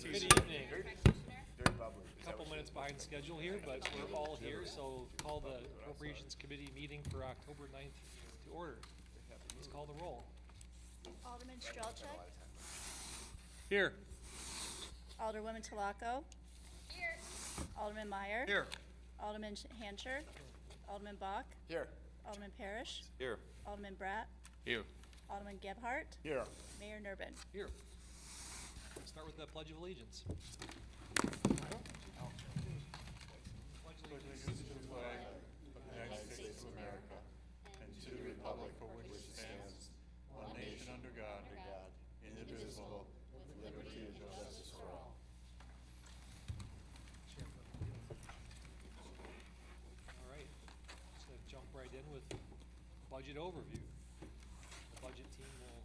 Good evening. Very bubbly. A couple minutes behind schedule here, but we're all here, so call the Appropriations Committee meeting for October 9th to order. Let's call the roll. Alderman Strelchuk, Here. Alderwoman Talaco, Here. Alderman Meyer, Here. Alderman Hancher, Alderman Bach, Here. Alderman Parrish, Here. Alderman Bratt, Here. Alderman Gebhardt, Here. Mayor Nurbin. Here. Let's start with the Pledge of Allegiance. United States of America, and to the republic for which it stands, one nation under God, indivisible, with liberty and justice for all. All right. Just gonna jump right in with budget overview. The budget team will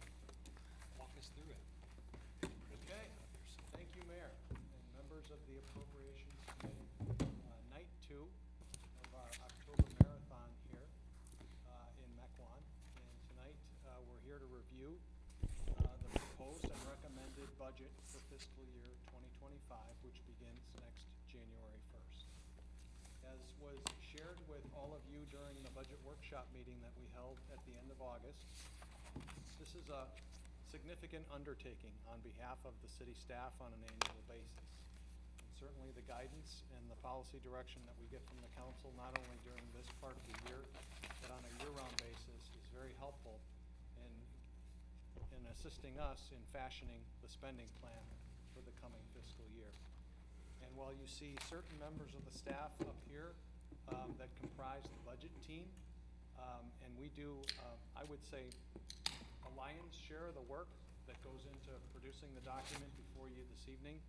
walk us through it. Okay, thank you, Mayor, and members of the Appropriations Committee. Night 2 of our October Marathon here in Mequon. And tonight, we're here to review the proposed and recommended budget for fiscal year 2025, which begins next January 1st. As was shared with all of you during the budget workshop meeting that we held at the end of August, this is a significant undertaking on behalf of the city staff on an annual basis. And certainly the guidance and the policy direction that we get from the council, not only during this part of the year, but on a year-round basis, is very helpful in assisting us in fashioning the spending plan for the coming fiscal year. And while you see certain members of the staff up here that comprise the budget team, and we do, I would say, a lion's share of the work that goes into producing the document before you this evening,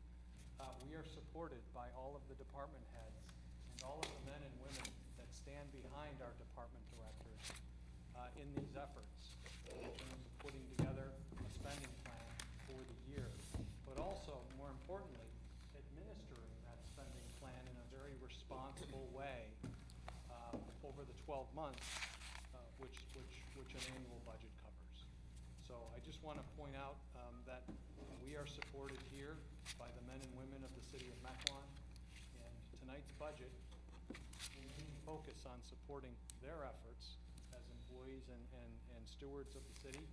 we are supported by all of the department heads and all of the men and women that stand behind our department directors in these efforts in terms of putting together a spending plan for the year, but also, more importantly, administering that spending plan in a very responsible way over the 12 months, which an annual budget covers. So I just want to point out that we are supported here by the men and women of the city of Mequon, and tonight's budget will mainly focus on supporting their efforts as employees and stewards of the city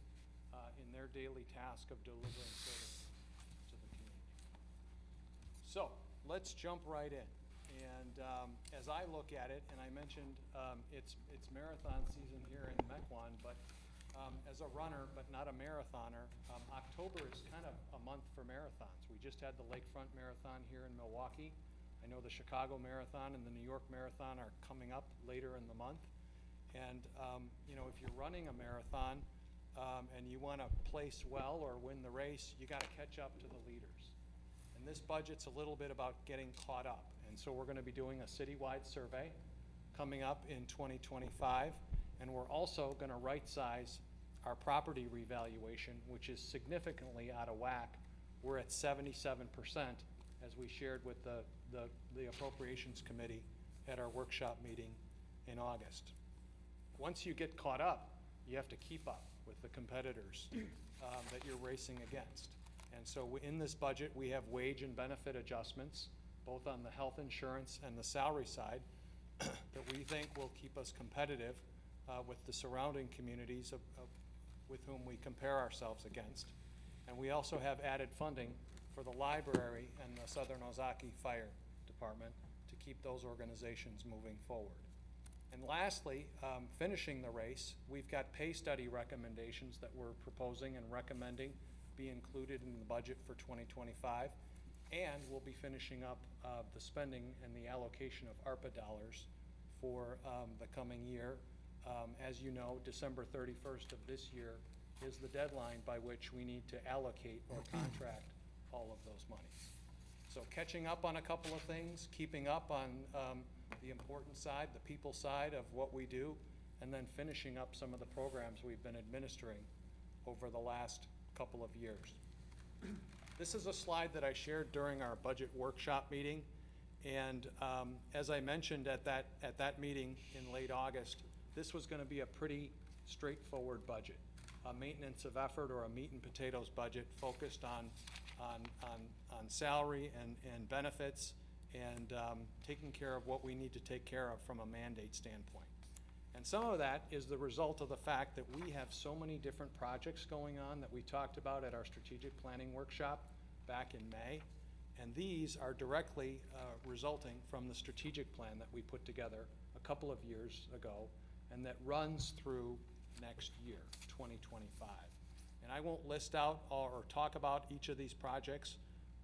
in their daily task of delivering service to the community. So let's jump right in. And as I look at it, and I mentioned it's marathon season here in Mequon, but as a runner, but not a marathoner, October is kind of a month for marathons. We just had the Lakefront Marathon here in Milwaukee. I know the Chicago Marathon and the New York Marathon are coming up later in the month. And you know, if you're running a marathon and you want to place well or win the race, you got to catch up to the leaders. And this budget's a little bit about getting caught up. And so we're going to be doing a citywide survey coming up in 2025. And we're also going to right-size our property revaluation, which is significantly out of whack. We're at 77%, as we shared with the Appropriations Committee at our workshop meeting in August. Once you get caught up, you have to keep up with the competitors that you're racing against. And so in this budget, we have wage and benefit adjustments, both on the health insurance and the salary side, that we think will keep us competitive with the surrounding communities with whom we compare ourselves against. And we also have added funding for the library and the Southern Ozaki Fire Department to keep those organizations moving forward. And lastly, finishing the race, we've got pay study recommendations that we're proposing and recommending be included in the budget for 2025. And we'll be finishing up the spending and the allocation of ARPA dollars for the coming year. As you know, December 31st of this year is the deadline by which we need to allocate or contract all of those monies. So catching up on a couple of things, keeping up on the important side, the people side of what we do, and then finishing up some of the programs we've been administering over the last couple of years. This is a slide that I shared during our budget workshop meeting, and as I mentioned at that meeting in late August, this was going to be a pretty straightforward budget, a maintenance of effort or a meat and potatoes budget focused on on salary and benefits and taking care of what we need to take care of from a mandate standpoint. And some of that is the result of the fact that we have so many different projects going on that we talked about at our strategic planning workshop back in May. And these are directly resulting from the strategic plan that we put together a couple of years ago and that runs through next year, 2025. And I won't list out or talk about each of these projects,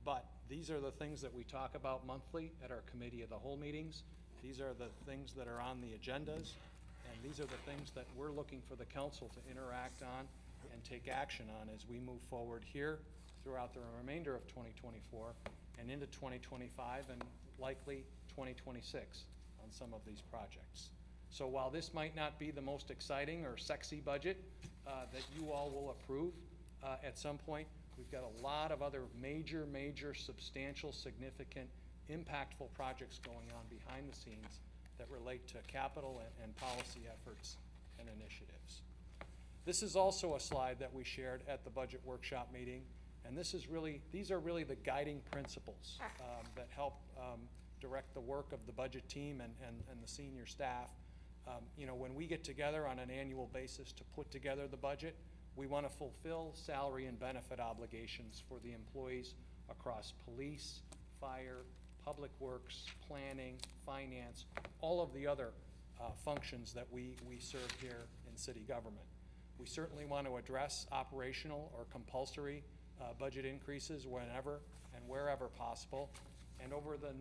but these are the things that we talk about monthly at our committee of the whole meetings. These are the things that are on the agendas, and these are the things that we're looking for the council to interact on and take action on as we move forward here throughout the remainder of 2024 and into 2025 and likely 2026 on some of these projects. So while this might not be the most exciting or sexy budget that you all will approve at some point, we've got a lot of other major, substantial, significant, impactful projects going on behind the scenes that relate to capital and policy efforts and initiatives. This is also a slide that we shared at the budget workshop meeting, and these are really the guiding principles that help direct the work of the budget team and the senior staff. You know, when we get together on an annual basis to put together the budget, we want to fulfill salary and benefit obligations for the employees across police, fire, public works, planning, finance, all of the other functions that we serve here in city government. We certainly want to address operational or compulsory budget increases whenever and wherever possible. And over the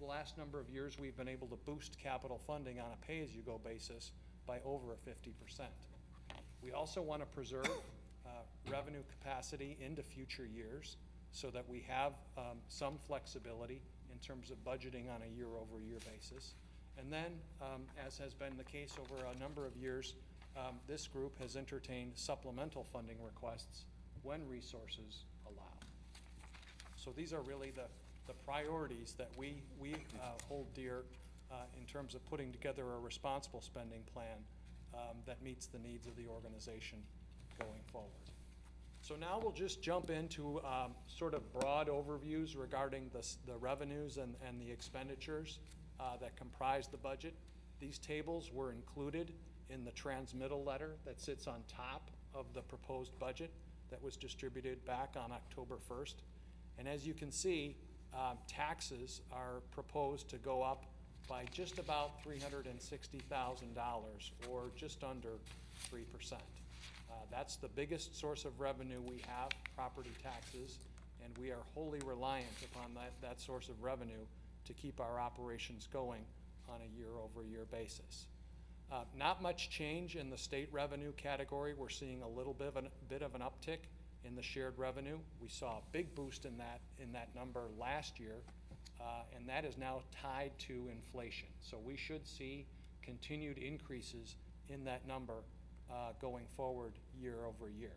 last number of years, we've been able to boost capital funding on a pay-as-you-go basis by over 50%. We also want to preserve revenue capacity into future years so that we have some flexibility in terms of budgeting on a year-over-year basis. And then, as has been the case over a number of years, this group has entertained supplemental funding requests when resources allow. So these are really the priorities that we hold dear in terms of putting together a responsible spending plan that meets the needs of the organization going forward. So now we'll just jump into sort of broad overviews regarding the revenues and the expenditures that comprise the budget. These tables were included in the transmittal letter that sits on top of the proposed budget that was distributed back on October 1st. And as you can see, taxes are proposed to go up by just about $360,000 or just under 3%. That's the biggest source of revenue we have, property taxes, and we are wholly reliant upon that source of revenue to keep our operations going on a year-over-year basis. Not much change in the state revenue category. We're seeing a little bit of an uptick in the shared revenue. We saw a big boost in that number last year, and that is now tied to inflation. So we should see continued increases in that number going forward year over year.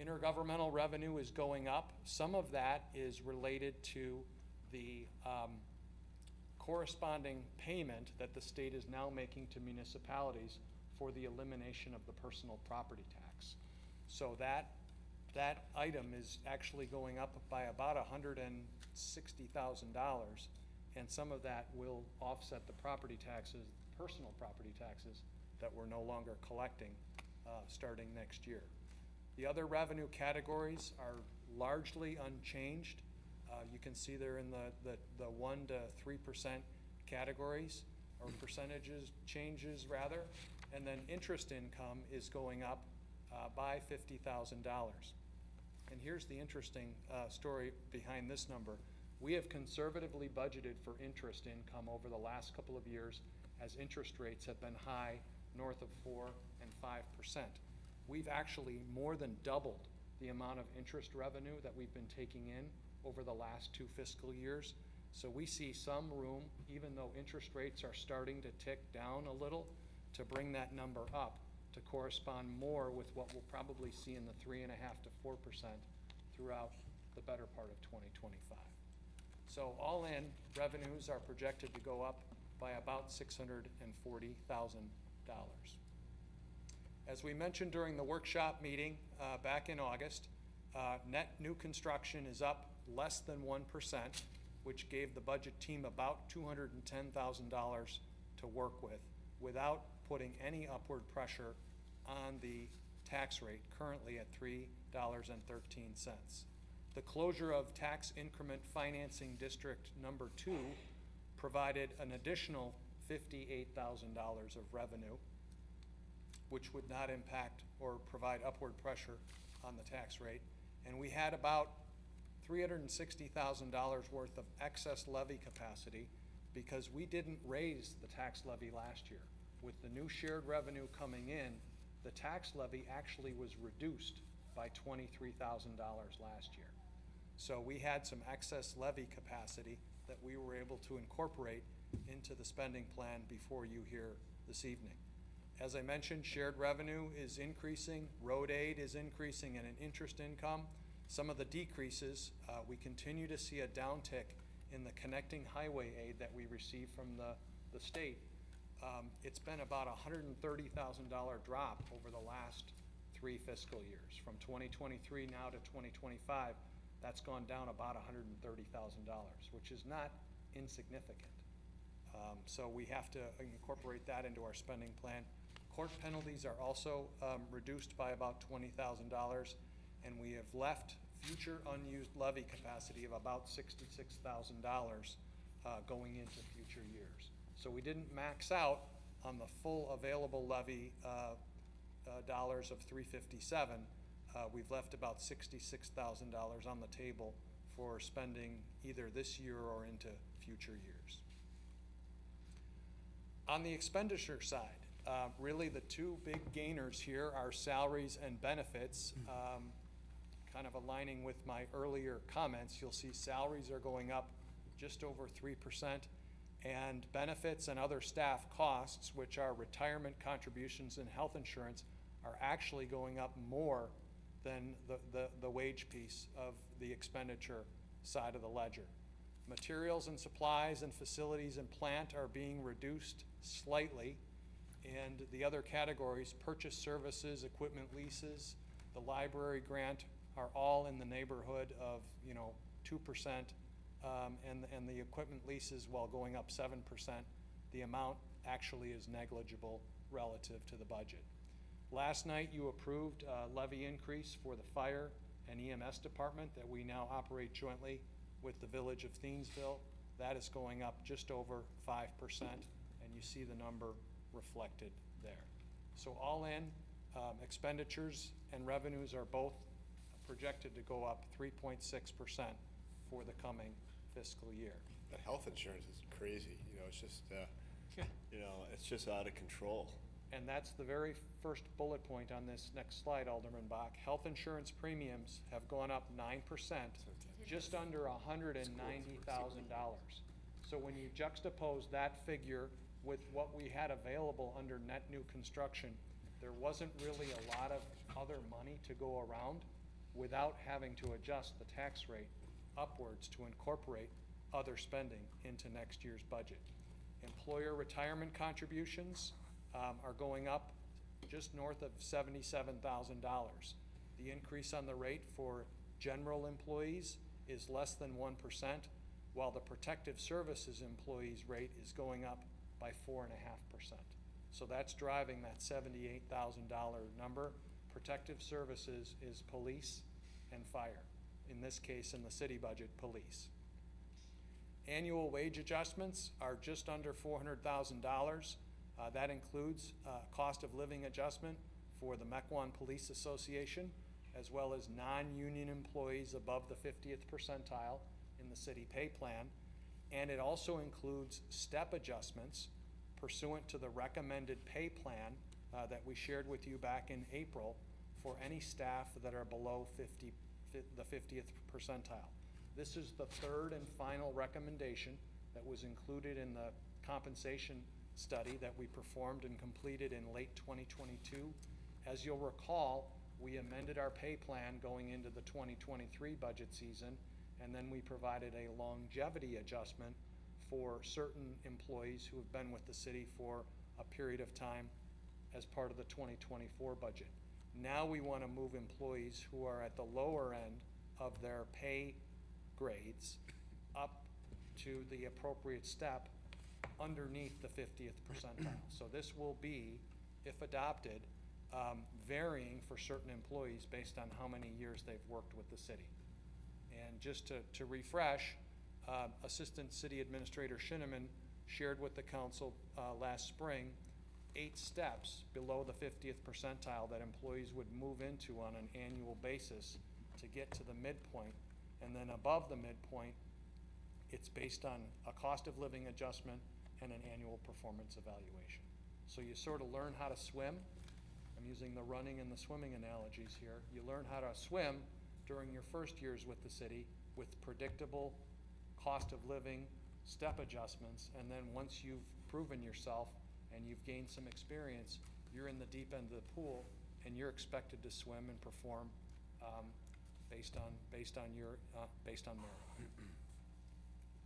Intergovernmental revenue is going up. Some of that is related to the corresponding payment that the state is now making to municipalities for the elimination of the personal property tax. So that item is actually going up by about $160,000, and some of that will offset the property taxes, personal property taxes, that we're no longer collecting starting next year. The other revenue categories are largely unchanged. You can see they're in the 1 to 3% categories, or percentages changes rather, and then interest income is going up by $50,000. And here's the interesting story behind this number. We have conservatively budgeted for interest income over the last couple of years as interest rates have been high, north of 4 and 5%. We've actually more than doubled the amount of interest revenue that we've been taking in over the last 2 fiscal years. So we see some room, even though interest rates are starting to tick down a little, to bring that number up to correspond more with what we'll probably see in the 3.5% to 4% throughout the better part of 2025. So all in, revenues are projected to go up by about $640,000. As we mentioned during the workshop meeting back in August, Net new construction is up less than 1%, which gave the budget team about $210,000 to work with, without putting any upward pressure on the tax rate, currently at $3.13. The closure of tax increment financing district number 2 provided an additional $58,000 of revenue, which would not impact or provide upward pressure on the tax rate. And we had about $360,000 worth of excess levy capacity because we didn't raise the tax levy last year. With the new shared revenue coming in, the tax levy actually was reduced by $23,000 last year. So we had some excess levy capacity that we were able to incorporate into the spending plan before you here this evening. As I mentioned, shared revenue is increasing, road aid is increasing, and in interest income, some of the decreases, we continue to see a downtick in the connecting highway aid that we receive from the state. It's been about a $130,000 drop over the last 3 fiscal years. From 2023 now to 2025, that's gone down about $130,000, which is not insignificant. So we have to incorporate that into our spending plan. Court penalties are also reduced by about $20,000, and we have left future unused levy capacity of about $66,000 going into future years. So we didn't max out on the full available levy dollars of $357. We've left about $66,000 on the table for spending either this year or into future years. On the expenditure side, really the 2 big gainers here are salaries and benefits. Kind of aligning with my earlier comments, you'll see salaries are going up just over 3%, and benefits and other staff costs, which are retirement contributions and health insurance, are actually going up more than the wage piece of the expenditure side of the ledger. Materials and supplies and facilities and plant are being reduced slightly, and the other categories, purchase services, equipment leases, the library grant, are all in the neighborhood of 2%, and the equipment leases, while going up 7%, the amount actually is negligible relative to the budget. Last night you approved a levy increase for the fire and EMS department that we now operate jointly with the village of Thiensville. That is going up just over 5%, and you see the number reflected there. So all in, expenditures and revenues are both projected to go up 3.6% for the coming fiscal year. The health insurance is crazy, it's just, it's just out of control. And that's the very first bullet point on this next slide, Alderman Bach. Health insurance premiums have gone up 9%, just under $190,000. So when you juxtapose that figure with what we had available under net new construction, there wasn't really a lot of other money to go around without having to adjust the tax rate upwards to incorporate other spending into next year's budget. Employer retirement contributions are going up just north of $77,000. The increase on the rate for general employees is less than 1%, while the protective services employees rate is going up by 4.5%. So that's driving that $78,000 number. Protective services is police and fire. In this case, in the city budget, police. Annual wage adjustments are just under $400,000. That includes cost of living adjustment for the Mequon Police Association, as well as non-union employees above the 50th percentile in the city pay plan. And it also includes step adjustments pursuant to the recommended pay plan that we shared with you back in April for any staff that are below the 50th percentile. This is the third and final recommendation that was included in the compensation study that we performed and completed in late 2022. As you'll recall, we amended our pay plan going into the 2023 budget season, and then we provided a longevity adjustment for certain employees who have been with the city for a period of time as part of the 2024 budget. Now we want to move employees who are at the lower end of their pay grades up to the appropriate step underneath the 50th percentile. So this will be, if adopted, varying for certain employees based on how many years they've worked with the city. And just to refresh, Assistant City Administrator Shinneman shared with the council last spring 8 steps below the 50th percentile that employees would move into on an annual basis to get to the midpoint. And then above the midpoint, it's based on a cost of living adjustment and an annual performance evaluation. So you sort of learn how to swim. I'm using the running and the swimming analogies here. You learn how to swim during your first years with the city with predictable cost of living step adjustments, and then once you've proven yourself and you've gained some experience, you're in the deep end of the pool and you're expected to swim and perform based on merit.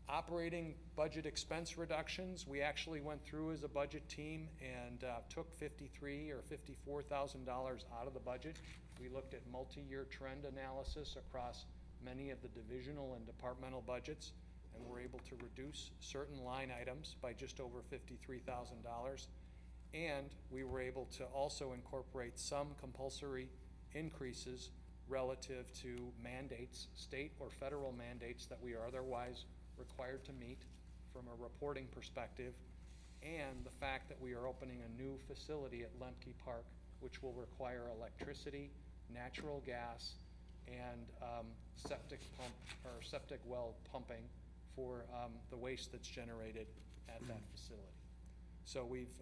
Operating budget expense reductions, we actually went through as a budget team and took $53,000 or $54,000 out of the budget. We looked at multi-year trend analysis across many of the divisional and departmental budgets, and were able to reduce certain line items by just over $53,000. And we were able to also incorporate some compulsory increases relative to mandates, state or federal mandates that we are otherwise required to meet from a reporting perspective, and the fact that we are opening a new facility at Lemke Park, which will require electricity, natural gas, and septic well pumping for the waste that's generated at that facility. So we've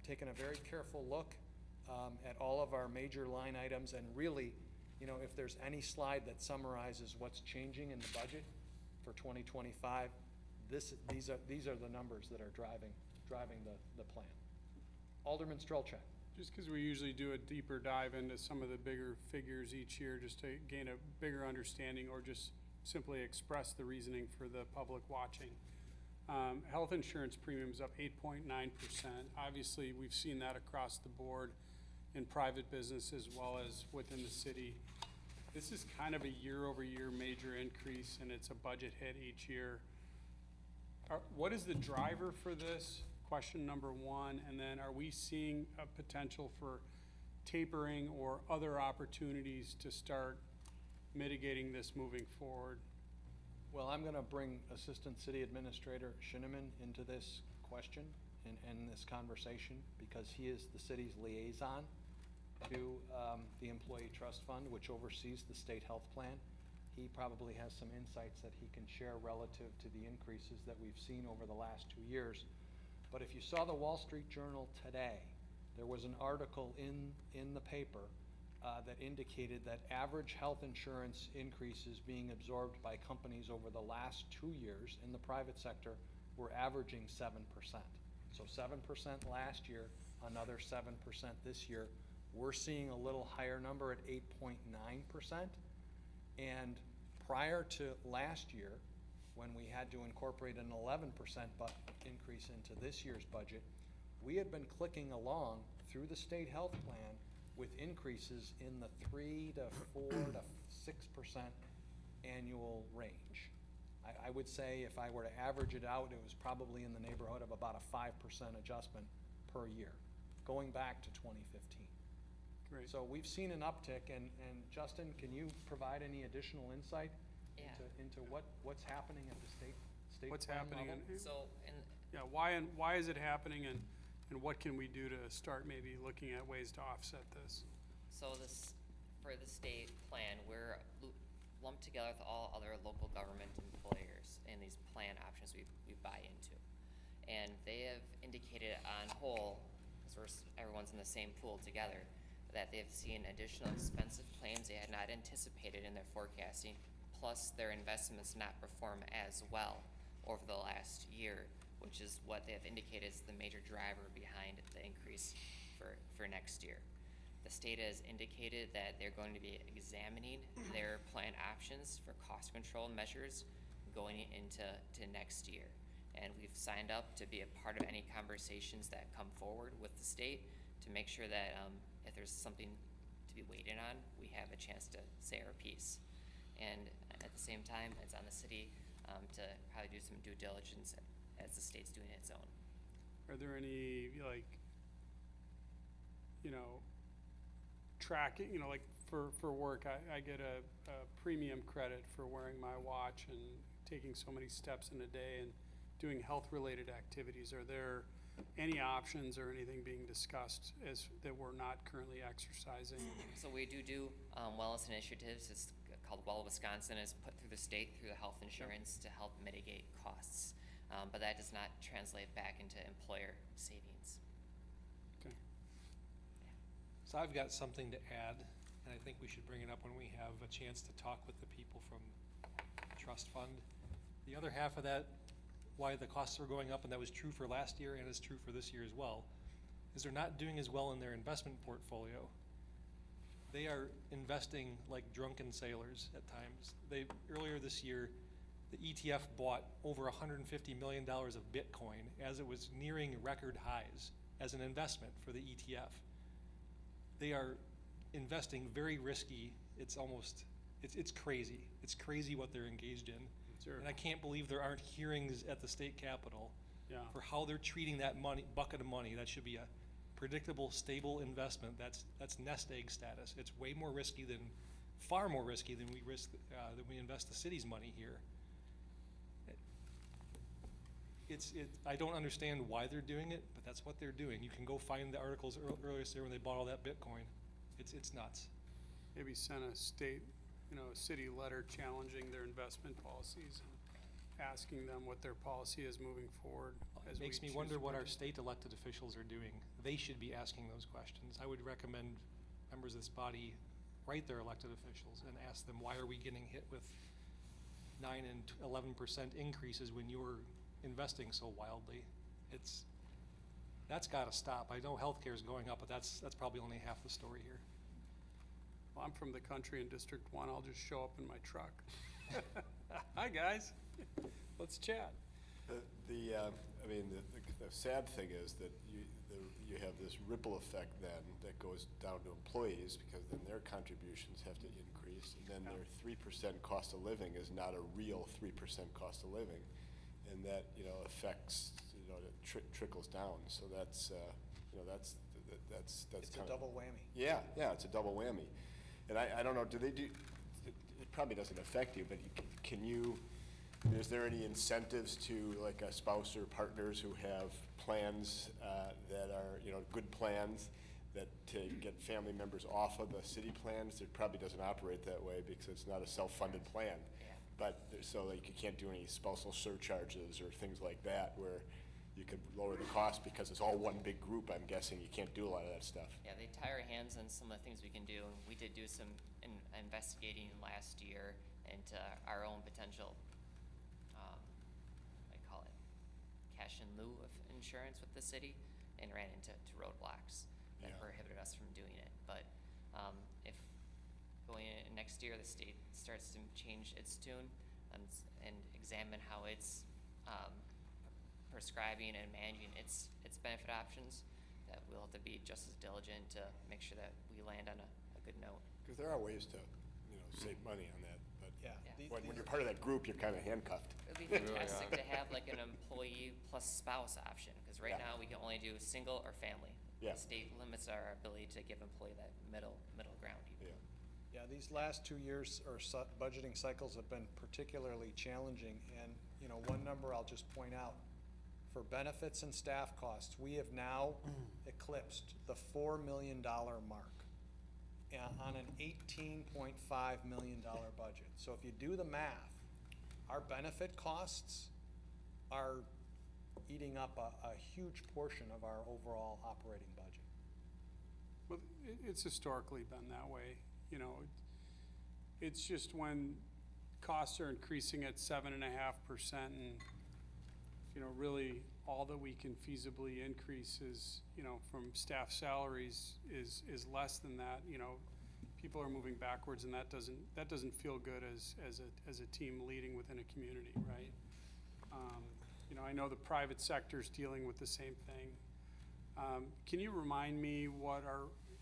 taken a very careful look at all of our major line items, and really, you know, if there's any slide that summarizes what's changing in the budget for 2025, these are the numbers that are driving the plan. Alderman Strelchak. Just because we usually do a deeper dive into some of the bigger figures each year, just to gain a bigger understanding, or just simply express the reasoning for the public watching. Health insurance premiums up 8.9%. Obviously, we've seen that across the board in private business as well as within the city. This is kind of a year-over-year major increase, and it's a budget hit each year. What is the driver for this? Question number one. And then, are we seeing a potential for tapering or other opportunities to start mitigating this moving forward? Well, I'm going to bring Assistant City Administrator Shinneman into this question and this conversation, because he is the city's liaison to the Employee Trust Fund, which oversees the state health plan. He probably has some insights that he can share relative to the increases that we've seen over the last 2 years. But if you saw the Wall Street Journal today, there was an article in the paper that indicated that average health insurance increases being absorbed by companies over the last 2 years in the private sector were averaging 7%. So 7% last year, another 7% this year. We're seeing a little higher number at 8.9%. And prior to last year, when we had to incorporate an 11% increase into this year's budget, we had been clicking along through the state health plan with increases in the 3 to 4 to 6% annual range. I would say if I were to average it out, it was probably in the neighborhood of about a 5% adjustment per year, going back to 2015. Great. So we've seen an uptick, and Justin, can you provide any additional insight into what's happening at the state What's plan happening level? and So, and yeah, why is it happening, and what can we do to start maybe looking at ways to offset this? so this, for the state plan, we're lumped together with all other local government employers in these plan options we buy into. And they have indicated on whole, because everyone's in the same pool together, that they've seen additional expensive claims they had not anticipated in their forecasting, plus their investments not perform as well over the last year, which is what they have indicated is the major driver behind the increase for next year. The state has indicated that they're going to be examining their plan options for cost control measures going into next year. And we've signed up to be a part of any conversations that come forward with the state to make sure that if there's something to to be waiting on, we have a chance to say our piece. And at the same time, it's on the city to probably do some due diligence as the state's doing its own. Are there any, like, tracking, like for work, I get a premium credit for wearing my watch and taking so many steps in a day and doing health-related activities. Are there any options or anything being discussed that we're not currently exercising? So we do wellness initiatives. It's called Well Wisconsin. It's put through the state through the health insurance to help mitigate costs. But that does not translate back into employer savings. Okay. So I've got something to add, and I think we should bring it up when we have a chance to talk with the people from the trust fund. The other half of that, why the costs are going up, and that was true for last year and is true for this year as well, is they're not doing as well in their investment portfolio. They are investing like drunken sailors at times. Earlier this year, the ETF bought over $150 million of Bitcoin as it was nearing record highs as an investment for the ETF. They are investing very risky. It's crazy. It's crazy what they're engaged in. Sure. And I can't believe there aren't hearings at the state capitol for how they're treating that bucket of money. That should be a predictable, stable investment. That's nest egg status. It's way more risky far more risky than we invest the city's money here. I don't understand why they're doing it, but that's what they're doing. You can go find the articles earlier this year when they bought all that Bitcoin. It's nuts. Maybe send a city letter challenging their investment policies and asking them what their policy is moving forward. It makes me wonder what our state elected officials are doing. They should be asking those questions. I would recommend members of this body write their elected officials and ask them, why are we getting hit with 9 and 11% increases when you're investing so wildly? That's got to stop. I know healthcare is going up, but that's probably only half the story here. Well, I'm from the country in District 1. I'll just show up in my truck. Hi, guys. Let's chat. The sad thing is that you have this ripple effect then that goes down to employees, because then their contributions have to increase, and then their 3% cost of living is not a real 3% cost of living, and that affects it trickles down. So that's It's a kind of double whammy. Yeah, it's a double whammy. And I don't know, it probably doesn't affect you, but is there any incentives to like a spouse or partners who have plans that are, good plans that to get family members off of the city plans? It probably doesn't operate that way because it's not a self-funded plan. Yeah. But so like you can't do any spousal surcharges or things like that where you could lower the cost because it's all one big group. I'm guessing you can't do a lot of that stuff. Yeah, they tie our hands on some of the things we can do. And we did do some investigating last year into our own potential, I call it cash in lieu of insurance with the city, and ran into roadblocks that prohibited us from doing it. But if going in next year, the state starts to change its tune and examine how it's prescribing and managing its benefit options, that we'll have to be just as diligent to make sure that we land on a good note. Because there are ways to, save money on that. But Yeah. Yeah. when you're part of that group, you're kind of handcuffed. It'd be fantastic to have like an employee plus spouse option, because right now we can only do single or family. Yeah. The state limits our ability to give employee that middle ground. Yeah. Yeah, these last 2 years or budgeting cycles have been particularly challenging. And, one number I'll just point out, for benefits and staff costs, we have now eclipsed the $4 million mark on an $18.5 million budget. So if you do the math, our benefit costs are eating up a huge portion of our overall operating budget. Well, it's historically been that way. It's just when costs are increasing at 7.5% and, really all that we can feasibly increase is, from staff salaries is less than that. People are moving backwards, and that doesn't feel good as a team leading within a community, right? I know the private sector's dealing with the same thing. Can you remind me what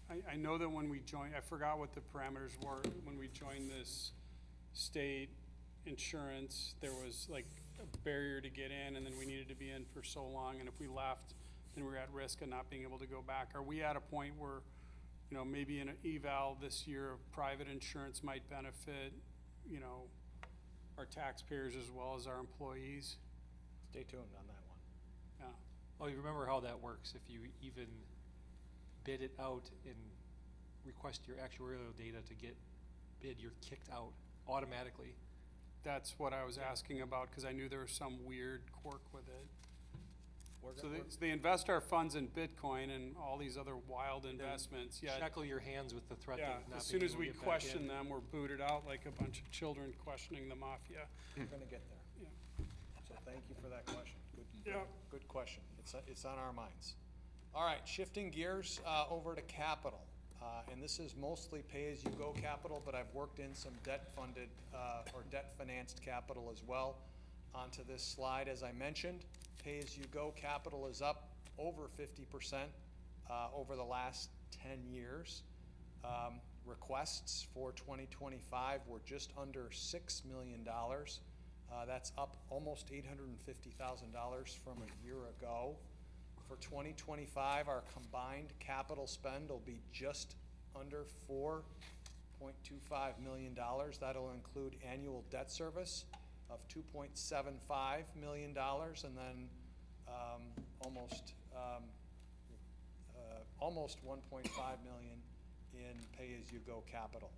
I know that when we joined, I forgot what the parameters were, when we joined this state insurance, there was like a barrier to get in, and then we needed to be in for so long, and if we left, then we were at risk of not being able to go back. Are we at a point where, you know, maybe an eval this year of private insurance might benefit, you know, our taxpayers as well as our employees? Stay tuned on that one. Yeah, Oh, you remember how that works. If you even bid it out and request your actuarial data to get bid, you're kicked out automatically. that's what I was asking about, because I knew there was some weird quirk with it. We're So gonna, they, so they invest our funds in Bitcoin and all these other wild investments, yet, Shackle your hands with the threat yeah, of not as soon being as able we to get back question in. them, we're booted out like a bunch of children questioning the mafia. we're gonna get there. Yeah. So thank you for that question. Yeah. Good question. It's on our minds. All right, shifting gears over to capital. And this is mostly pay-as-you-go capital, but I've worked in some debt-funded or debt-financed capital as well onto this slide. As I mentioned, pay-as-you-go capital is up over 50% over the last 10 years. Requests for 2025 were just under $6 million. That's up almost $850,000 from a year ago. For 2025, our combined capital spend will be just under $4.25 million. That'll include annual debt service of $2.75 million, and then almost $1.5 million in pay-as-you-go capital.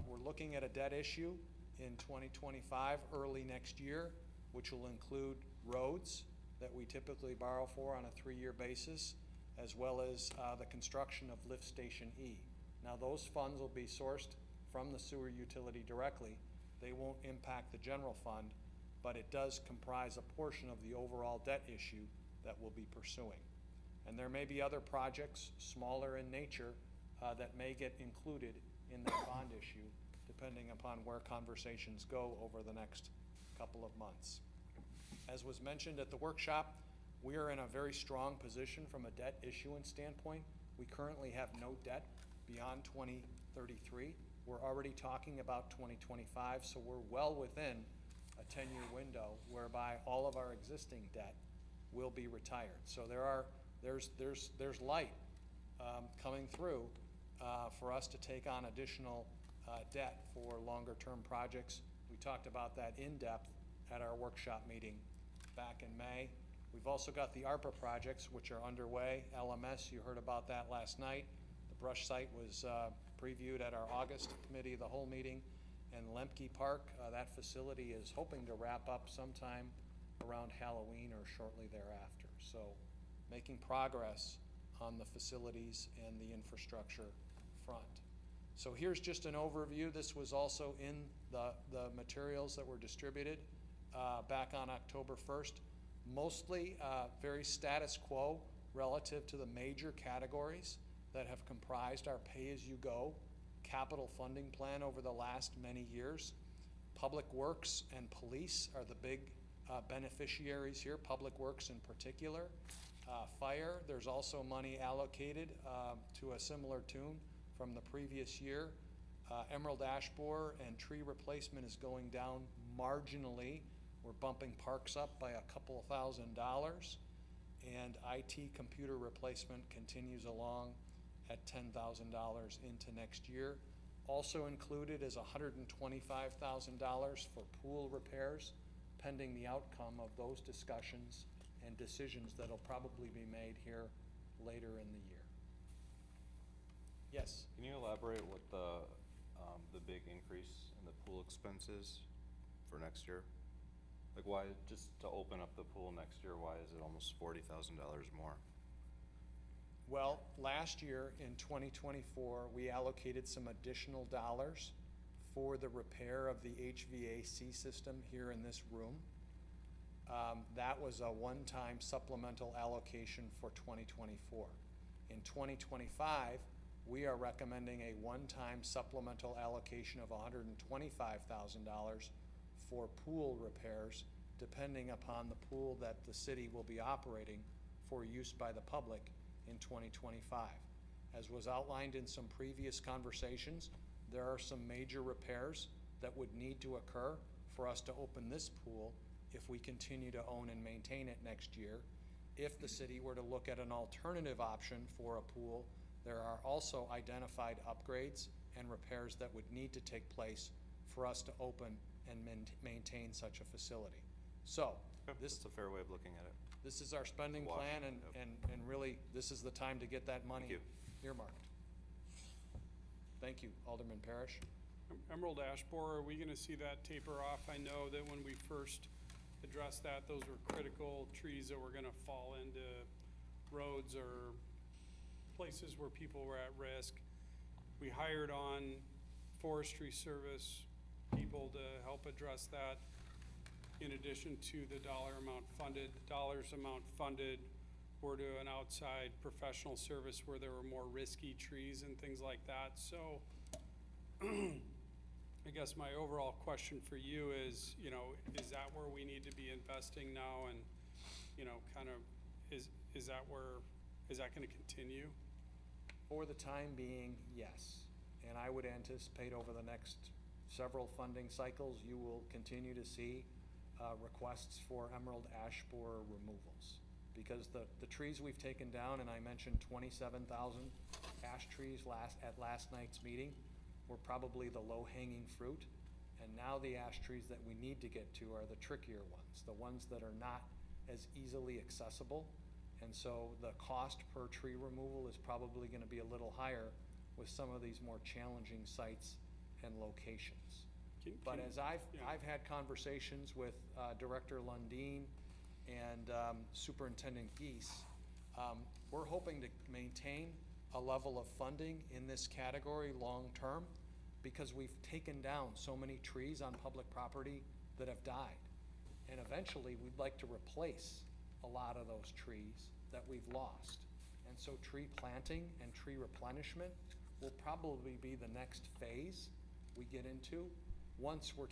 We're looking at a debt issue in 2025, early next year, which will include roads that we typically borrow for on a 3-year basis, as well as the construction of Lift Station E. Now, those funds will be sourced from the sewer utility directly. They won't impact the general fund, but it does comprise a portion of the overall debt issue that we'll be pursuing. And there may be other projects, smaller in nature, that may get included in that bond issue, depending upon where conversations go over the next couple of months. As was mentioned at the workshop, we are in a very strong position from a debt issuance standpoint. We currently have no debt beyond 2033. We're already talking about 2025, so we're well within a 10-year window whereby all of our existing debt will be retired. So there's light coming through for us to take on additional debt for longer-term projects. We talked about that in depth at our workshop meeting back in May. We've also got the ARPA projects, which are underway. LMS, you heard about that last night. The brush site was previewed at our August committee of the whole meeting. And Lemke Park, that facility is hoping to wrap up sometime around Halloween or shortly thereafter. So making progress on the facilities and the infrastructure front. So here's just an overview. This was also in the materials that were distributed back on October 1st. Mostly very status quo relative to the major categories that have comprised our pay-as-you-go capital funding plan over the last many years. Public Works and Police are the big beneficiaries here, Public Works in particular. Fire, there's also money allocated to a similar tune from the previous year. Emerald ash borer and tree replacement is going down marginally. We're bumping parks up by a couple of $1,000s. And IT computer replacement continues along at $10,000 into next year. Also included is $125,000 for pool repairs, pending the outcome of those discussions and decisions that'll probably be made here later in the year. Yes? Can you elaborate what the big increase in the pool expenses for next year? Like why, just to open up the pool next year, why is it almost $40,000 more? Well, last year in 2024, we allocated some additional dollars for the repair of the HVAC system here in this room. That was a one-time supplemental allocation for 2024. In 2025, we are recommending a one-time supplemental allocation of $125,000 for pool repairs, depending upon the pool that the city will be operating for use by the public in 2025. As was outlined in some previous conversations, there are some major repairs that would need to occur for us to open this pool if we continue to own and maintain it next year. If the city were to look at an alternative option for a pool, there are also identified upgrades and repairs that would need to take place for us to open and maintain such a facility. So, this, That's a fair way of looking at it. this is our spending Wash, plan, and, yep. and really, this is the time to get that money you. earmarked. Thank you, Alderman Parrish. Emerald ash borer, are we gonna see that taper off? I know that when we first addressed that, those were critical trees that were gonna fall into roads or places where people were at risk. We hired on Forestry Service people to help address that, in addition to the dollar amount funded. The dollars amount funded were to an outside professional service where there were more risky trees and things like that. So I guess my overall question for you is, you know, is that where we need to be investing now? And, you know, kind of, is that gonna continue? For the time being, yes. And I would anticipate over the next several funding cycles, you will continue to see requests for emerald ash borer removals. Because the trees we've taken down, and I mentioned 27,000 ash trees at last night's meeting, were probably the low-hanging fruit. And now the ash trees that we need to get to are the trickier ones, the ones that are not as easily accessible. And so the cost per tree removal is probably gonna be a little higher with some of these more challenging sites and locations. But as I've had conversations with Director Lundin and Superintendent Geese, we're hoping to maintain a level of funding in this category long-term because we've taken down so many trees on public property that have died. And eventually, we'd like to replace a lot of those trees that we've lost. And so tree planting and tree replenishment will probably be the next phase we get into once we're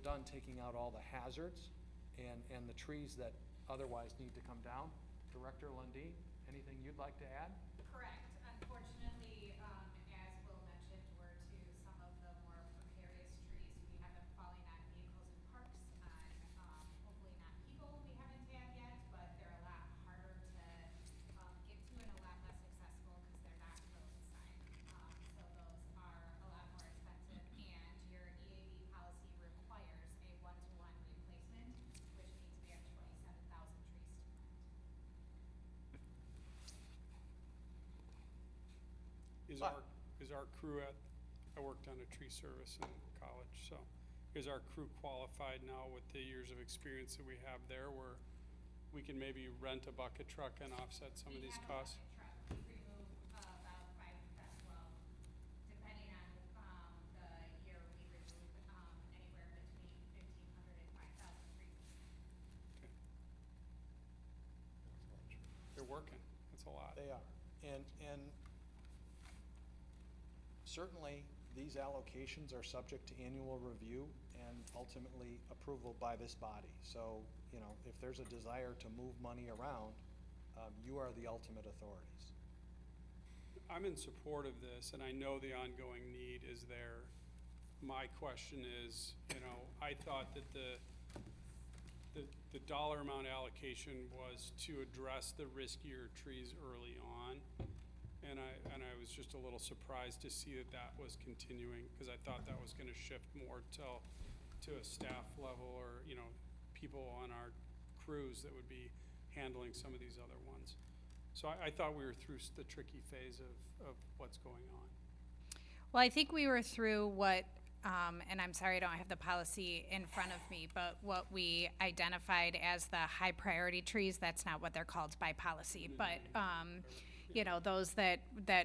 done taking out all the hazards and the trees that otherwise need to come down. Director Lundin, anything you'd like to add? Correct. Unfortunately, as Will mentioned, we're to some of the more precarious trees. We have them falling on vehicles and parks, on hopefully not people we haven't had yet, but they're a lot harder to get to and a lot less accessible because they're not roadside. So those are a lot more expensive, and your EAB policy requires a one-to-one replacement, which means we have 27,000 trees to plant. Is our crew I worked on a tree service in college, so is our crew qualified now with the years of experience that we have there where we can maybe rent a bucket truck and offset some of these costs? We have a bucket truck. We remove about 5, well, depending on the year, we remove anywhere between 1,500 and 5,000 trees. Okay. They're working, that's a lot. They are. And certainly, these allocations are subject to annual review and ultimately approval by this body. So, you know, if there's a desire to move money around, you are the ultimate authorities. I'm in support of this, and I know the ongoing need is there. My question is, you know, I thought that the dollar amount allocation was to address the riskier trees early on. And I was just a little surprised to see that was continuing, because I thought that was gonna shift more to a staff level or, you know, people on our crews that would be handling some of these other ones. So I thought we were through the tricky phase of what's going on. Well, I think we were through what, and I'm sorry I don't have the policy in front of me, but what we identified as the high priority trees, that's not what they're called by policy, but, you know, those that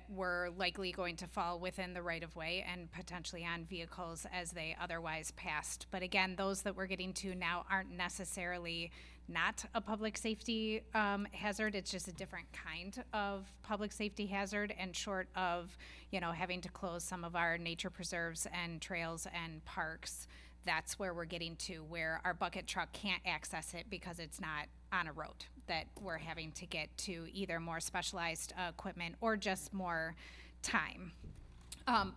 were likely going to fall within the right of way and potentially on vehicles as they otherwise passed. But again, those that we're getting to now aren't necessarily not a public safety hazard. It's just a different kind of public safety hazard, and short of, you know, having to close some of our nature preserves and trails and parks, that's where we're getting to where our bucket truck can't access it because it's not on a road. that we're having to get to either more specialized equipment or just more time.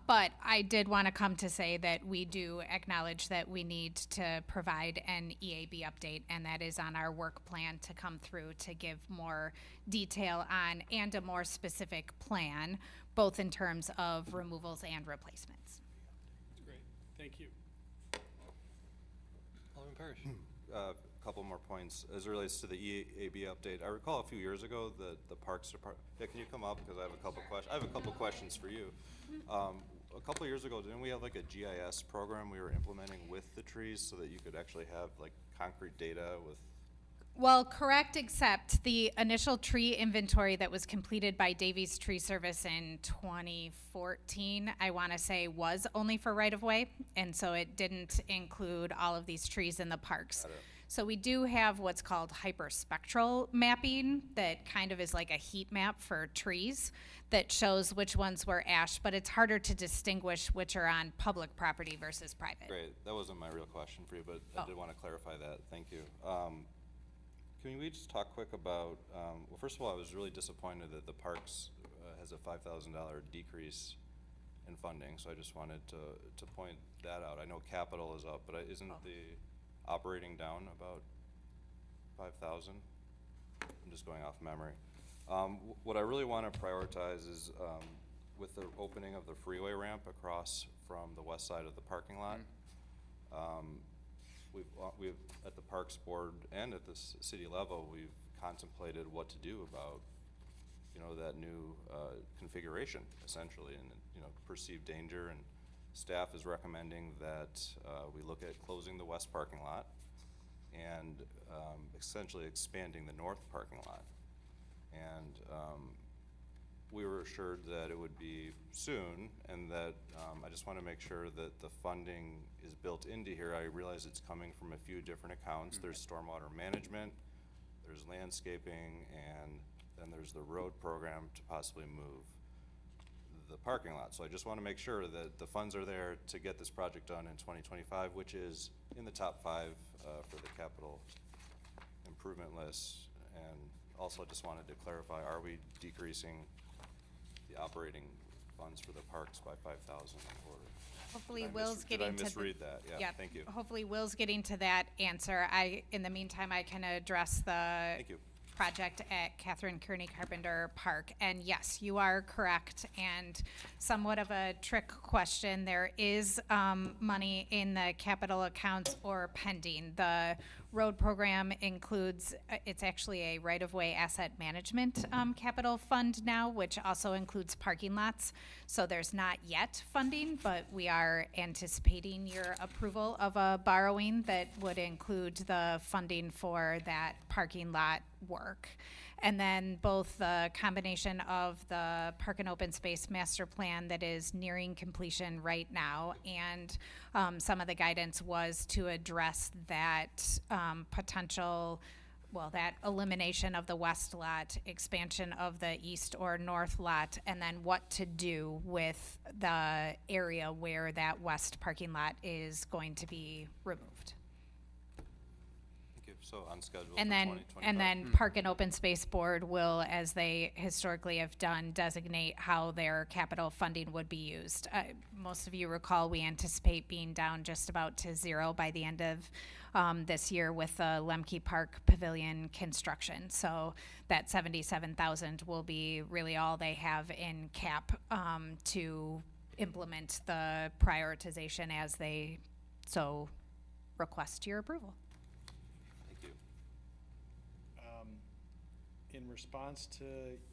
But I did want to come to say that we do acknowledge that we need to provide an EAB update, and that is on our work plan to come through to give more detail on and a more specific plan, both in terms of removals and replacements. That's great. Thank you. Alderman Parrish. A couple more points as it relates to the EAB update. I recall a few years ago that the Parks Department, yeah, can you come up, because I have a couple questions. I have a couple questions for you. A couple years ago, didn't we have like a GIS program we were implementing with the trees so that you could actually have like concrete data with? Well, correct, except the initial tree inventory that was completed by Davies Tree Service in 2014, I want to say, was only for right-of-way, and so it didn't include all of these trees in the parks. Got it. So we do have what's called hyperspectral mapping that kind of is like a heat map for trees that shows which ones were ash, but it's harder to distinguish which are on public property versus private. Great, that wasn't my real question for you, but I did want to clarify that. Thank you. Can we just talk quick about, well, first of all, I was really disappointed that the Parks has a $5,000 decrease in funding, so I just wanted to point that out. I know capital is up, but isn't the operating down about 5,000? I'm just going off memory. What I really want to prioritize is with the opening of the freeway ramp across from the west side of the parking lot. We've at the Parks Board and at the city level, we've contemplated what to do about, you know, that new configuration essentially, and you know, perceived danger. And staff is recommending that we look at closing the west parking lot and essentially expanding the north parking lot. And we were assured that it would be soon, and that I just want to make sure that the funding is built into here. I realize it's coming from a few different accounts. There's stormwater management, there's landscaping, and then there's the road program to possibly move the parking lot. So I just want to make sure that the funds are there to get this project done in 2025, which is in the top 5 for the capital improvement list. And also just wanted to clarify, are we decreasing the operating funds for the parks by 5,000 or? Hopefully Did I Will's getting to Did I misread that? Yeah, thank you. Hopefully Will's getting to that answer. In the meantime, I can address the Thank you. project at Catherine Kearney Carpenter Park. And yes, you are correct, and somewhat of a trick question. There is money in the capital accounts or pending. The road program includes, it's actually a right-of-way asset management capital fund now, which also includes parking lots. So there's not yet funding, but we are anticipating your approval of a borrowing that would include the funding for that parking lot work. And then both the combination of the Park and Open Space Master Plan that is nearing completion right now, and some of the guidance was to address that potential, well, that elimination of the west lot, expansion of the east or north lot, and then what to do with the area where that west parking lot is going to be removed. So on schedule And for then, 2025. and then Park and Open Space Board will, as they historically have done, designate how their capital funding would be used. Most of you recall we anticipate being down just about to 0 by the end of this year with the Lemke Park Pavilion construction. So that 77,000 will be really all they have in cap to implement the prioritization as they so request your approval. In response to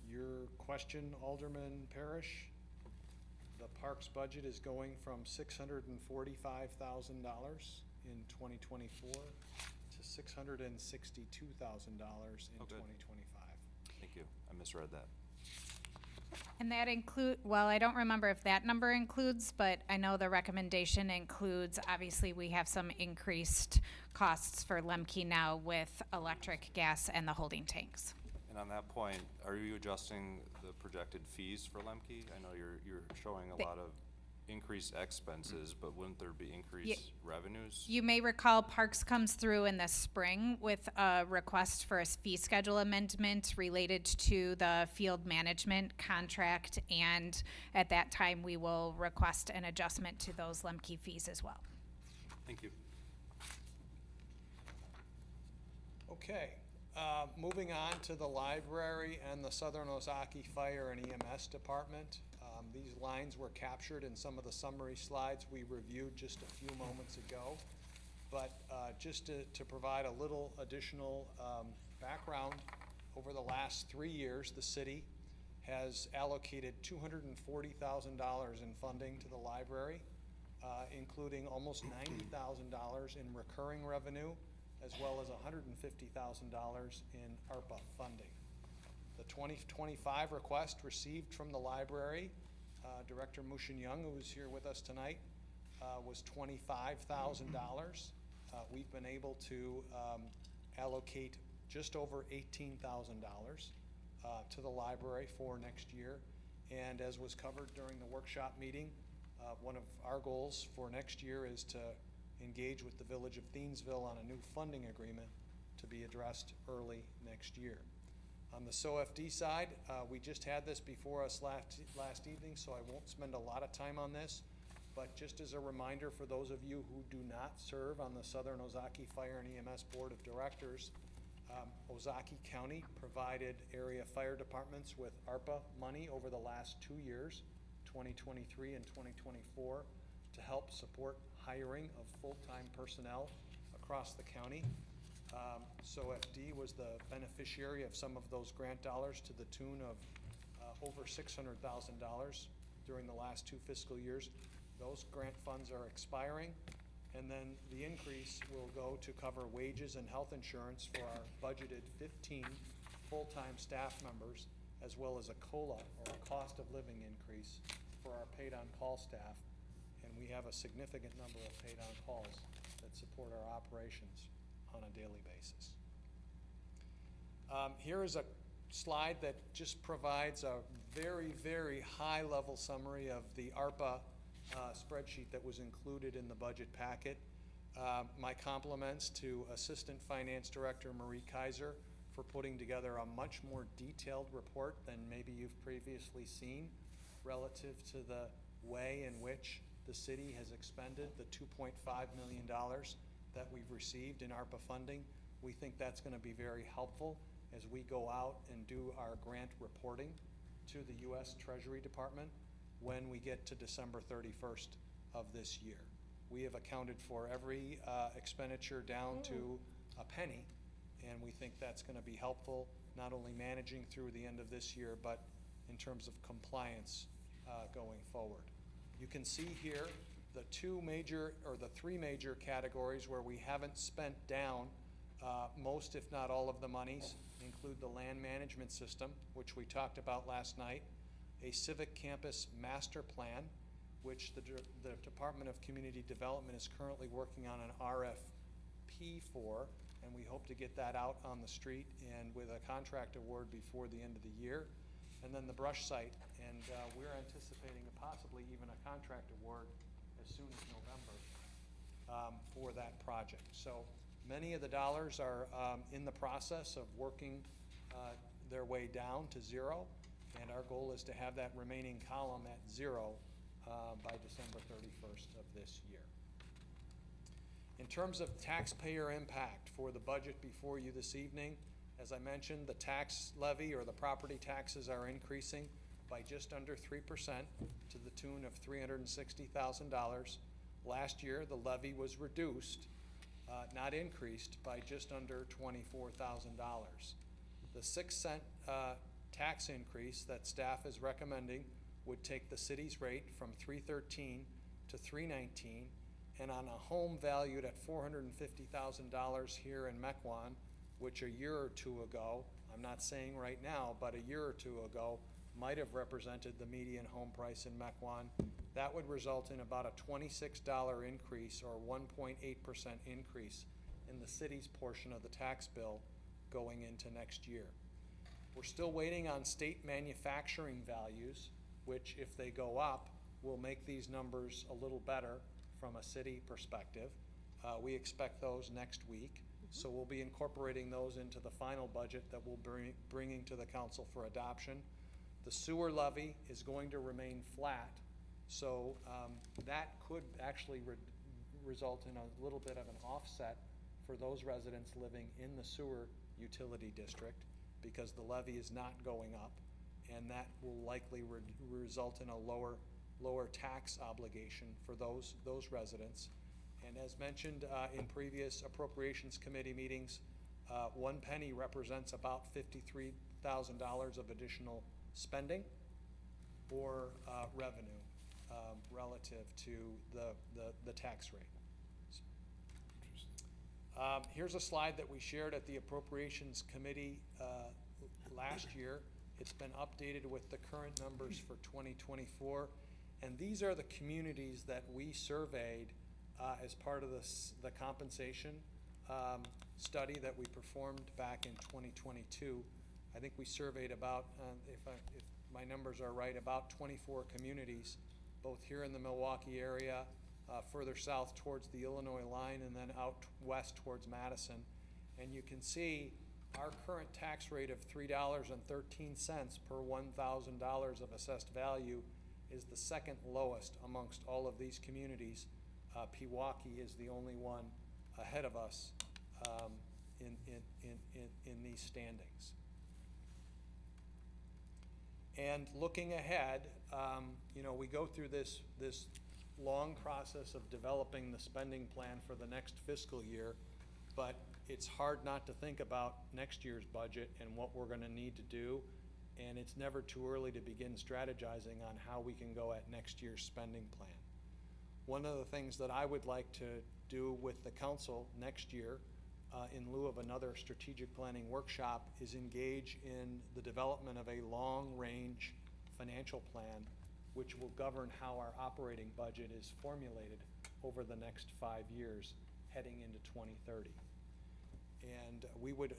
your question, Alderman Parrish, the parks budget is going from $645,000 in 2024 to $662,000 in 2025. Thank you. I misread that. And that well, I don't remember if that number includes, but I know the recommendation includes, obviously, we have some increased costs for Lemke now with electric, gas, and the holding tanks. And on that point, are you adjusting the projected fees for Lemke? I know you're showing a lot of increased expenses, but wouldn't there be increased revenues? You may recall Parks comes through in the spring with a request for a fee schedule amendment related to the field management contract, and at that time, we will request an adjustment to those Lemke fees as well. Thank you. Okay, moving on to the library and the Southern Ozaki Fire and EMS Department. These lines were captured in some of the summary slides we reviewed just a few moments ago. But just to provide a little additional background, over the last 3 years, the city has allocated $240,000 in funding to the library, including almost $90,000 in recurring revenue, as well as $150,000 in ARPA funding. The 2025 request received from the library, Director Mushin Young, who is here with us tonight, was $25,000. We've been able to allocate just over $18,000 to the library for next year. And as was covered during the workshop meeting, one of our goals for next year is to engage with the Village of Thiensville on a new funding agreement to be addressed early next year. On the SOFD side, we just had this before us last evening, so I won't spend a lot of time on this. But just as a reminder for those of you who do not serve on the Southern Ozaki Fire and EMS Board of Directors, Ozaki County provided area fire departments with ARPA money over the last 2 years, 2023 and 2024, to help support hiring of full-time personnel across the county. SOFD was the beneficiary of some of those grant dollars to the tune of over $600,000 during the last 2 fiscal years. Those grant funds are expiring, and then the increase will go to cover wages and health insurance for our budgeted 15 full-time staff members, as well as a COLA, or a cost of living increase, for our paid-on-call staff. And we have a significant number of paid-on calls that support our operations on a daily basis. Here is a slide that just provides a very, very high-level summary of the ARPA spreadsheet that was included in the budget packet. My compliments to Assistant Finance Director Marie Kaiser for putting together a much more detailed report than maybe you've previously seen relative to the way in which the city has expended the $2.5 million that we've received in ARPA funding. We think that's going to be very helpful as we go out and do our grant reporting to the U.S. Treasury Department when we get to December 31st of this year. We have accounted for every expenditure down to a penny, and we think that's going to be helpful, not only managing through the end of this year, but in terms of compliance going forward. You can see here the three major categories where we haven't spent down most, if not all, of the monies. Include the land management system, which we talked about last night, a civic campus master plan, which the Department of Community Development is currently working on an RFP for, and we hope to get that out on the street and with a contract award before the end of the year. And then the brush site, and we're anticipating possibly even a contract award as soon as November for that project. So many of the dollars are in the process of working their way down to zero, and our goal is to have that remaining column at zero by December 31st of this year. In terms of taxpayer impact for the budget before you this evening, as I mentioned, the tax levy, or the property taxes, are increasing by just under 3% to the tune of $360,000. Last year, the levy was reduced, not increased, by just under $24,000. The 6-cent tax increase that staff is recommending would take the city's rate from $313 to $319, and on a home valued at $450,000 here in Mequon, which a year or two ago, I'm not saying right now, but a year or two ago, might have represented the median home price in Mequon, that would result in about a $26 increase, or 1.8% increase in the city's portion of the tax bill going into next year. We're still waiting on state manufacturing values, which, if they go up, will make these numbers a little better from a city perspective. We expect those next week, so we'll be incorporating those into the final budget that we'll bringing to the council for adoption. The sewer levy is going to remain flat, so that could actually result in a little bit of an offset for those residents living in the sewer utility district, because the levy is not going up, and that will likely result in a lower tax obligation for those residents. And as mentioned in previous Appropriations Committee meetings, 1 penny represents about $53,000 of additional spending or revenue relative to the tax rate. Here's a slide that we shared at the Appropriations Committee last year. It's been updated with the current numbers for 2024. And these are the communities that we surveyed as part of the compensation study that we performed back in 2022. I think we surveyed about, if my numbers are right, about 24 communities, both here in the Milwaukee area, further south towards the Illinois line, and then out west towards Madison. And you can see our current tax rate of $3.13 per $1,000 of assessed value is the second lowest amongst all of these communities. Pewaukee is the only one ahead of us in these standings. And looking ahead, we go through this long process of developing the spending plan for the next fiscal year, but it's hard not to think about next year's budget and what we're going to need to do, and it's never too early to begin strategizing on how we can go at next year's spending plan. One of the things that I would like to do with the council next year, in lieu of another strategic planning workshop, is engage in the development of a long-range financial plan which will govern how our operating budget is formulated over the next 5 years heading into 2030. And we would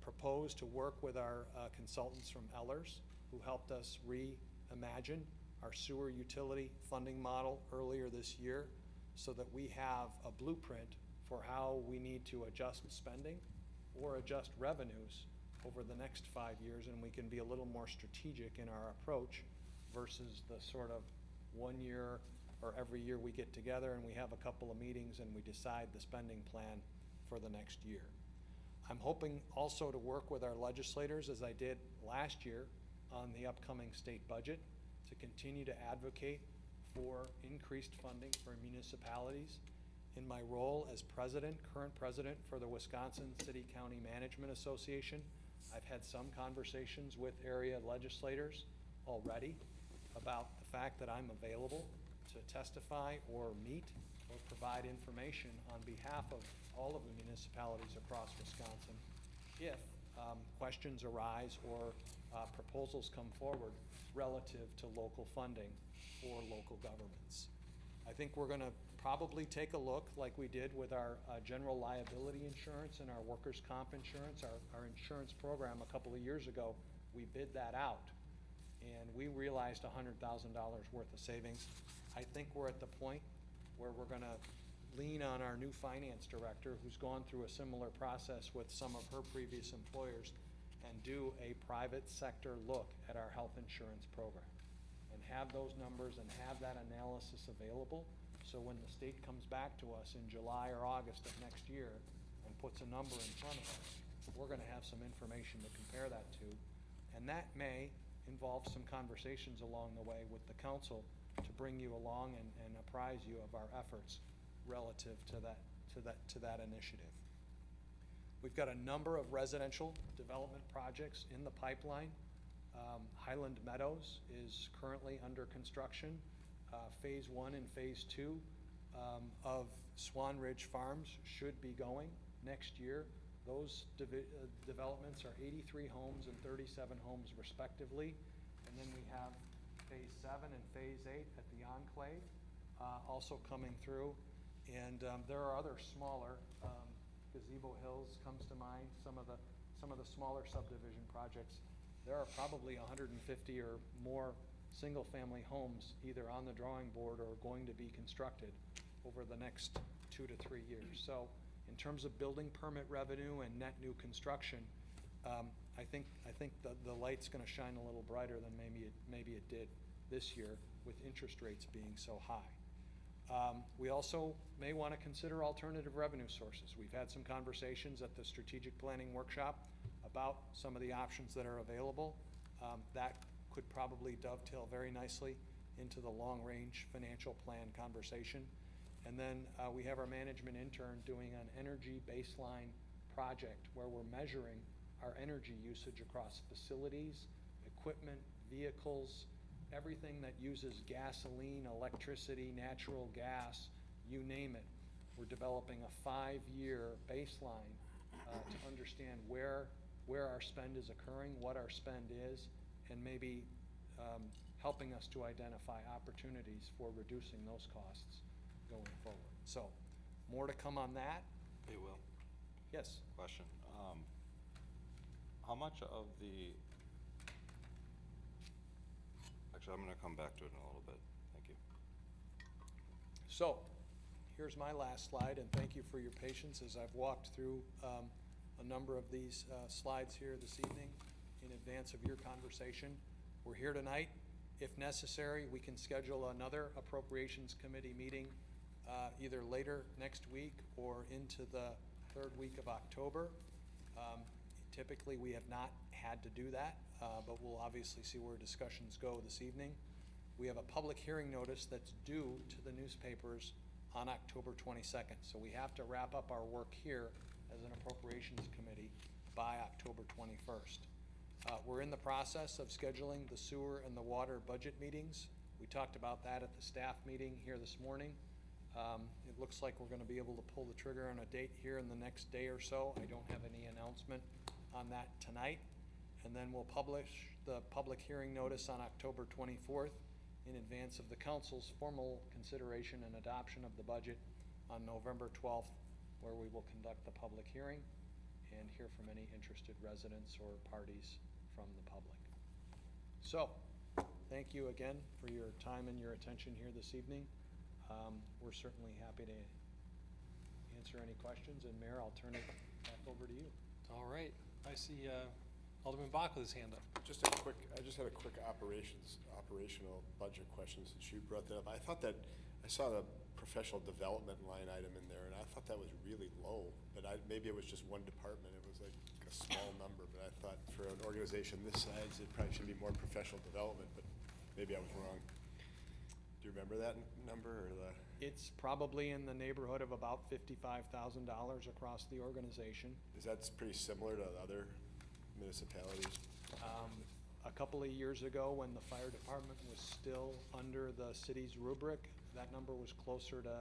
propose to work with our consultants from Ellers, who helped us reimagine our sewer utility funding model earlier this year, so that we have a blueprint for how we need to adjust spending or adjust revenues over the next 5 years, and we can be a little more strategic in our approach versus the sort of 1 year or every year we get together and we have a couple of meetings and we decide the spending plan for the next year. I'm hoping also to work with our legislators, as I did last year on the upcoming state budget, to continue to advocate for increased funding for municipalities. In my role as current president for the Wisconsin City County Management Association, I've had some conversations with area legislators already about the fact that I'm available to testify or meet or provide information on behalf of all of the municipalities across Wisconsin if questions arise or proposals come forward relative to local funding for local governments. I think we're going to probably take a look, like we did with our general liability insurance and our workers' comp insurance, our insurance program a couple of years ago. We bid that out, and we realized $100,000 worth of savings. I think we're at the point where we're going to lean on our new finance director, who's gone through a similar process with some of her previous employers, and do a private sector look at our health insurance program and have those numbers and have that analysis available. So when the state comes back to us in July or August of next year and puts a number in front of us, we're going to have some information to compare that to. And that may involve some conversations along the way with the council to bring you along and apprise you of our efforts relative to that initiative. We've got a number of residential development projects in the pipeline. Highland Meadows is currently under construction. Phase 1 and Phase 2 of Swan Ridge Farms should be going next year. Those developments are 83 homes and 37 homes respectively. And then we have Phase 7 and Phase 8 at the Enclave also coming through. And there are other smaller, Gazebo Hills comes to mind, some of the smaller subdivision projects. There are probably 150 or more single-family homes either on the drawing board or going to be constructed over the next 2 to 3 years. So in terms of building permit revenue and net new construction, I think the light's gonna shine a little brighter than maybe it did this year with interest rates being so high. We also may want to consider alternative revenue sources. We've had some conversations at the strategic planning workshop about some of the options that are available. That could probably dovetail very nicely into the long-range financial plan conversation. And then we have our management intern doing an energy baseline project where we're measuring our energy usage across facilities, equipment, vehicles, everything that uses gasoline, electricity, natural gas, you name it. We're developing a 5-year baseline to understand where our spend is occurring, what our spend is, and maybe helping us to identify opportunities for reducing those costs going forward. So, more to come on that. Hey, Will, Yes? question. How much of the, actually, I'm gonna come back to it in a little bit. Thank you. So, here's my last slide, and thank you for your patience as I've walked through a number of these slides here this evening in advance of your conversation. We're here tonight. If necessary, we can schedule another Appropriations Committee meeting either later next week or into the 3rd week of October. Typically, we have not had to do that, but we'll obviously see where discussions go this evening. We have a public hearing notice that's due to the newspapers on October 22nd. So we have to wrap up our work here as an Appropriations Committee by October 21st. We're in the process of scheduling the sewer and the water budget meetings. We talked about that at the staff meeting here this morning. It looks like we're gonna be able to pull the trigger on a date here in the next day or so. I don't have any announcement on that tonight. And then we'll publish the public hearing notice on October 24th in advance of the council's formal consideration and adoption of the budget on November 12th, where we will conduct the public hearing and hear from any interested residents or parties from the public. So, thank you again for your time and your attention here this evening. We're certainly happy to answer any questions, and Mayor, I'll turn it back over to you. All right, I see Alderman Bach with his hand up. I just had a quick operational budget question since you brought that up. I thought that, I saw the professional development line item in there, and I thought that was really low, but maybe it was just one department. It was like a small number, but I thought for an organization this size, it probably should be more professional development, but maybe I was wrong. Do you remember that number or the? It's probably in the neighborhood of about $55,000 across the organization. Is that pretty similar to other municipalities? A couple of years ago, when the fire department was still under the city's rubric, that number was closer to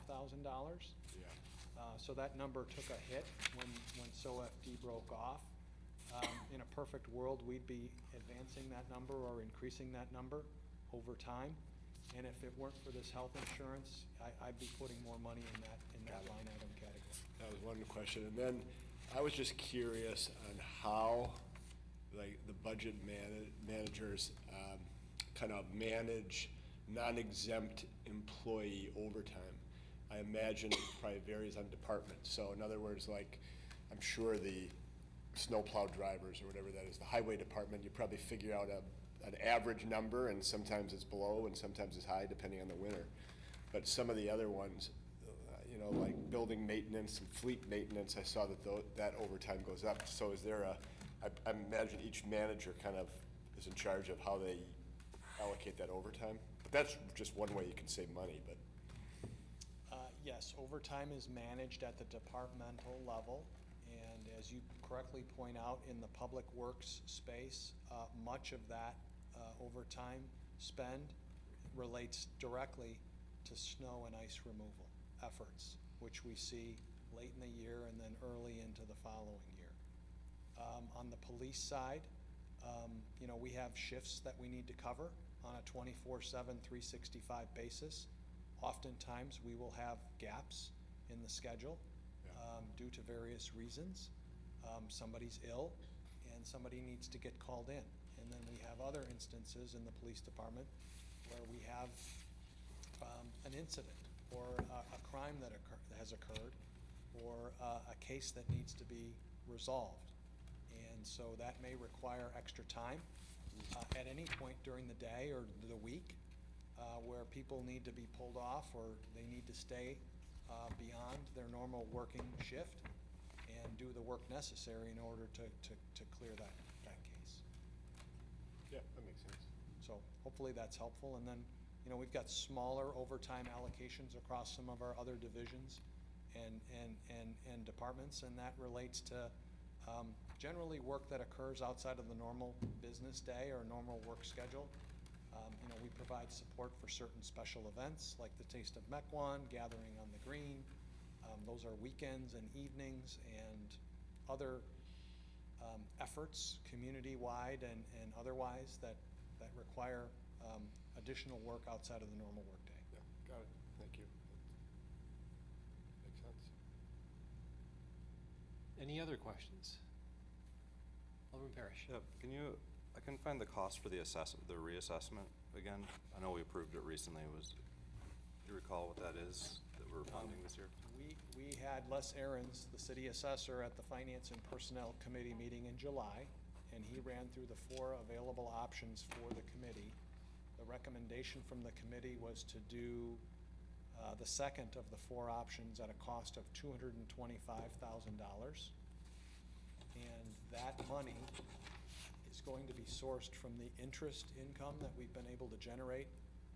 $85,000. Yeah. So that number took a hit when SOFD broke off. In a perfect world, we'd be advancing that number or increasing that number over time. And if it weren't for this health insurance, I'd be putting more money in that line item category. That was one question. And then I was just curious on how, like, the budget managers kind of manage non-exempt employee overtime. I imagine it probably varies on department. So in other words, like, I'm sure the snowplow drivers or whatever that is, the highway department, you probably figure out an average number, and sometimes it's below and sometimes it's high depending on the winter. But some of the other ones, you know, like building maintenance and fleet maintenance, I saw that overtime goes up. So is there I imagine each manager kind of is in charge of how they allocate that overtime? But that's just one way you can save money, but. Yes, overtime is managed at the departmental level, and as you correctly point out, in the public works space, much of that overtime spend relates directly to snow and ice removal efforts, which we see late in the year and then early into the following year. On the police side, you know, we have shifts that we need to cover on a 24/7, 365 basis. Oftentimes, we will have gaps in the schedule due to various reasons. Somebody's ill and somebody needs to get called in. And then we have other instances in the police department where we have an incident or a crime that has occurred or a case that needs to be resolved. And so that may require extra time at any point during the day or the week where people need to be pulled off or they need to stay beyond their normal working shift and do the work necessary in order to clear that case. Yeah, that makes sense. So hopefully that's helpful. And then, you know, we've got smaller overtime allocations across some of our other divisions and departments, and that relates to generally work that occurs outside of the normal business day or normal work schedule. You know, we provide support for certain special events like the Taste of Mequon, Gathering on the Green. Those are weekends and evenings and other efforts, community-wide and otherwise, that require additional work outside of the normal workday. Yeah, got it. Thank you. Makes sense. Any other questions? Alderman Parrish. Yeah, I couldn't find the cost for the reassessment again. I know we approved it recently. Do you recall what that is that we're funding this year? We had Les Aarons, the city assessor, at the Finance and Personnel Committee meeting in July, and he ran through the 4 available options for the committee. The recommendation from the committee was to do the second of the 4 options at a cost of $225,000. And that money is going to be sourced from the interest income that we've been able to generate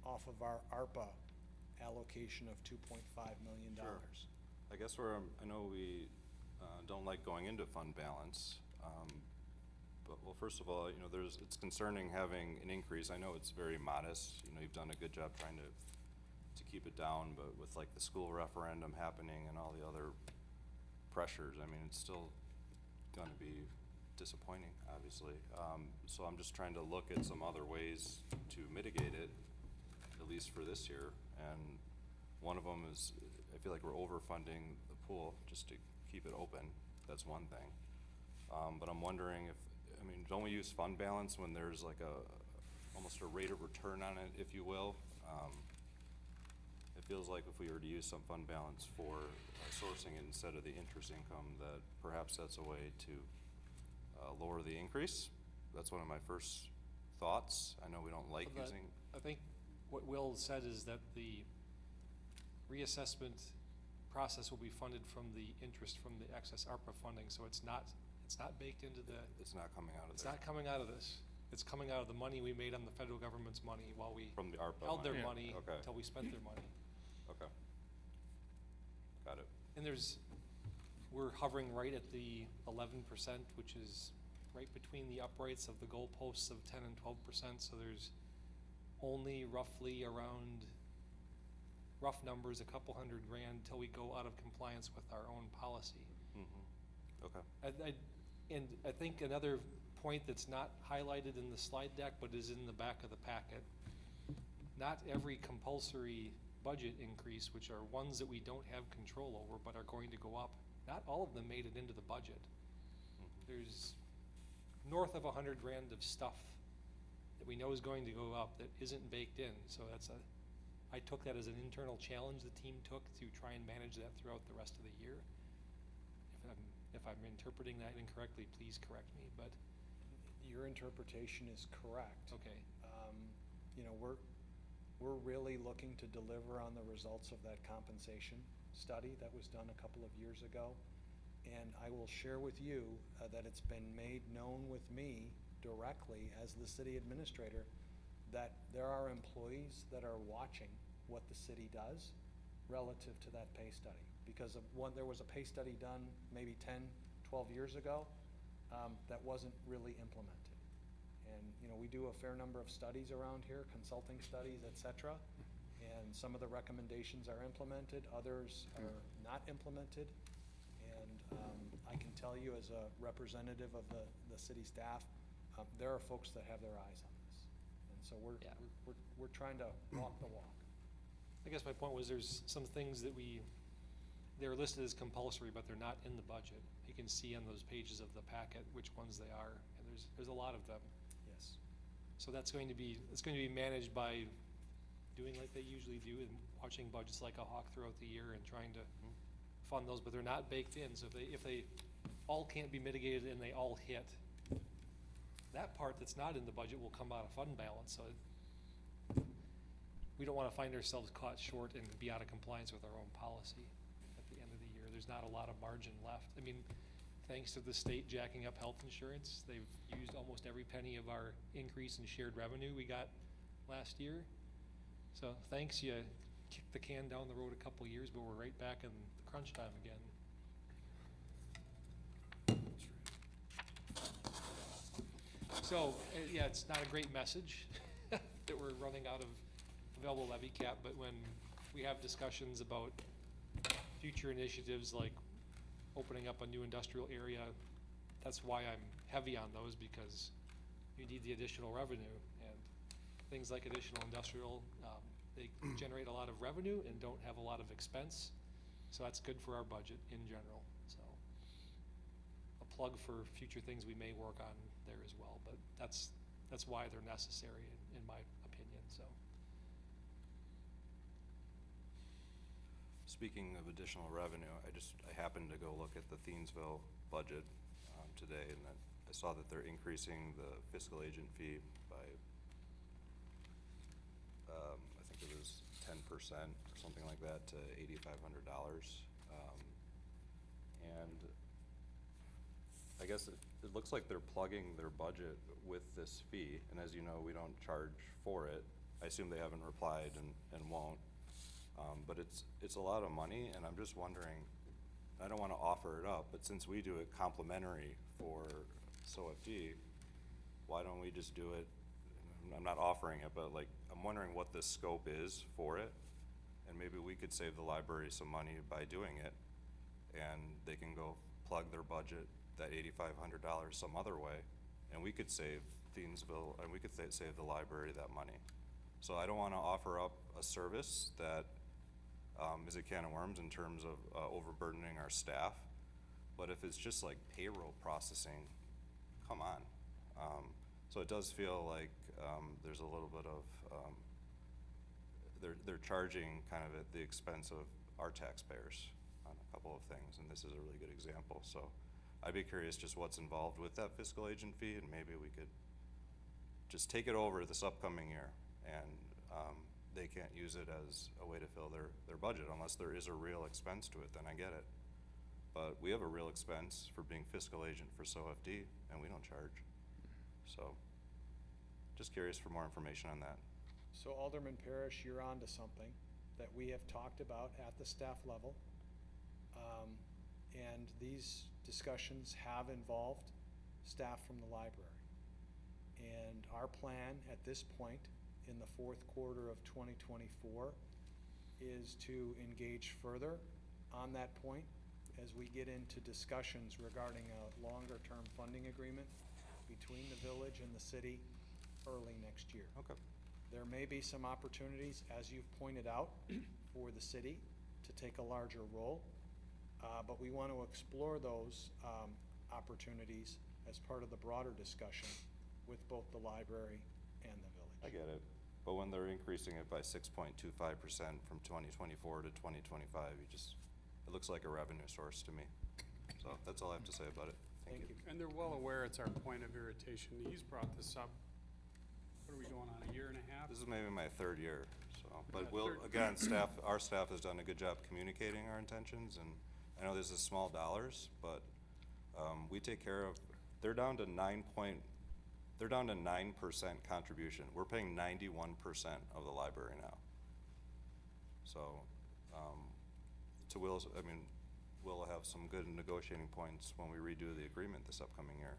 off of our ARPA allocation of $2.5 million. Sure. I guess I know we don't like going into fund balance, but well, first of all, you know, it's concerning having an increase. I know it's very modest. You know, you've done a good job trying to keep it down, but with like the school referendum happening and all the other pressures, I mean, it's still going to be disappointing, obviously. So I'm just trying to look at some other ways to mitigate it, at least for this year. And one of them is, I feel like we're overfunding the pool just to keep it open. That's one thing. But I'm wondering don't we use fund balance when there's like almost a rate of return on it, if you will? It feels like if we were to use some fund balance for sourcing it instead of the interest income, that perhaps that's a way to lower the increase. That's one of my first thoughts. I know we don't like using. I think what Will said is that the reassessment process will be funded from the interest from the excess ARPA funding, so it's not baked into the. It's not coming out of It's there. not coming out of this. It's coming out of the money we made on the federal government's money while we From the ARPA held their money. money Okay. until we spent their money. Okay. Got it. And we're hovering right at the 11%, which is right between the uprights of the goalposts of 10 and 12%. So there's only roughly around, rough numbers, a couple $100,000 till we go out of compliance with our own policy. Mm-hmm. Okay. And I think another point that's not highlighted in the slide deck, but is in the back of the packet, not every compulsory budget increase, which are ones that we don't have control over but are going to go up, not all of them made it into the budget. Mm-hmm. There's north of $100,000 of stuff that we know is going to go up that isn't baked in. So I took that as an internal challenge the team took to try and manage that throughout the rest of the year. If I'm interpreting that incorrectly, please correct me, but. Your interpretation is correct. Okay. You know, we're really looking to deliver on the results of that compensation study that was done a couple of years ago. And I will share with you that it's been made known with me directly as the city administrator that there are employees that are watching what the city does relative to that pay study. Because there was a pay study done maybe 10, 12 years ago that wasn't really implemented. And, you know, we do a fair number of studies around here, consulting studies, et cetera. And some of the recommendations are implemented, others are not implemented. And I can tell you as a representative of the city staff, there are folks that have their eyes on this. And so we're trying to walk the walk. I guess my point was there's some things that they're listed as compulsory, but they're not in the budget. You can see on those pages of the packet which ones they are, and there's a lot of them. Yes. So that's going to be, it's going to be managed by doing like they usually do and watching budgets like a hawk throughout the year and trying to fund those, but they're not baked in. So if they all can't be mitigated and they all hit, that part that's not in the budget will come out of fund balance. So we don't want to find ourselves caught short and be out of compliance with our own policy at the end of the year. There's not a lot of margin left. I mean, thanks to the state jacking up health insurance, they've used almost every penny of our increase in shared revenue we got last year. So thanks, you kicked the can down the road a couple years, but we're right back in the crunch time again. So, yeah, it's not a great message that we're running out of available levy cap, but when we have discussions about future initiatives like opening up a new industrial area, that's why I'm heavy on those, because you need the additional revenue. And things like additional industrial, they generate a lot of revenue and don't have a lot of expense. So that's good for our budget in general. So a plug for future things we may work on there as well, but that's why they're necessary in my opinion, so. Speaking of additional revenue, I happened to go look at the Thiensville budget today, and I saw that they're increasing the fiscal agent fee by, I think it was 10% or something like that to $8,500. And I guess it looks like they're plugging their budget with this fee, and as you know, we don't charge for it. I assume they haven't replied and won't. But it's a lot of money, and I'm just wondering, I don't want to offer it up, but since we do it complimentary for SOFD, why don't we just do it? I'm not offering it, but like, I'm wondering what the scope is for it, and maybe we could save the library some money by doing it, and they can go plug their budget, that $8,500 some other way, and we could save Thiensville, and we could save the library that money. So I don't want to offer up a service that is a can of worms in terms of overburdening our staff. But if it's just like payroll processing, come on. So it does feel like there's a little bit of, they're charging kind of at the expense of our taxpayers on a couple of things, and this is a really good example. So I'd be curious just what's involved with that fiscal agent fee, and maybe we could just take it over this upcoming year, and they can't use it as a way to fill their budget unless there is a real expense to it, then I get it. But we have a real expense for being fiscal agent for SOFD, and we don't charge. So just curious for more information on that. So Alderman Parrish, you're on to something that we have talked about at the staff level. And these discussions have involved staff from the library. And our plan at this point in the fourth quarter of 2024 is to engage further on that point as we get into discussions regarding a longer-term funding agreement between the village and the city early next year. Okay. There may be some opportunities, as you've pointed out, for the city to take a larger role, but we want to explore those opportunities as part of the broader discussion with both the library and the village. I get it. But when they're increasing it by 6.25% from 2024 to 2025, it looks like a revenue source to me. So that's all I have to say about it. Thank you. And they're well aware it's our point of irritation. He's brought this up, what are we going on, a year and a half? This is maybe my third year, so, but Yeah, again, our staff has done a good job communicating our intentions, and I know this is small dollars, but, we take care of, they're down to 9% contribution. We're paying 91% of the library now. So, to Will's, we'll have some good negotiating points when we redo the agreement this upcoming year.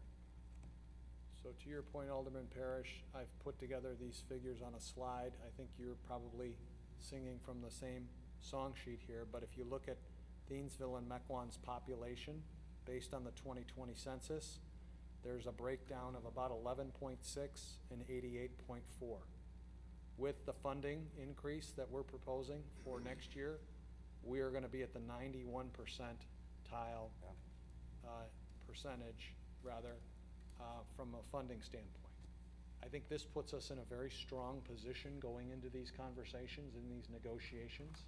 So to your point, Alderman Parrish, I've put together these figures on a slide. I think you're probably singing from the same song sheet here, but if you look at Thiensville and Mequon's population based on the 2020 census, there's a breakdown of about 11.6 and 88.4. With the funding increase that we're proposing for next year, we are gonna be at the 91% percentage, rather, from a funding standpoint. I think this puts us in a very strong position going into these conversations and these negotiations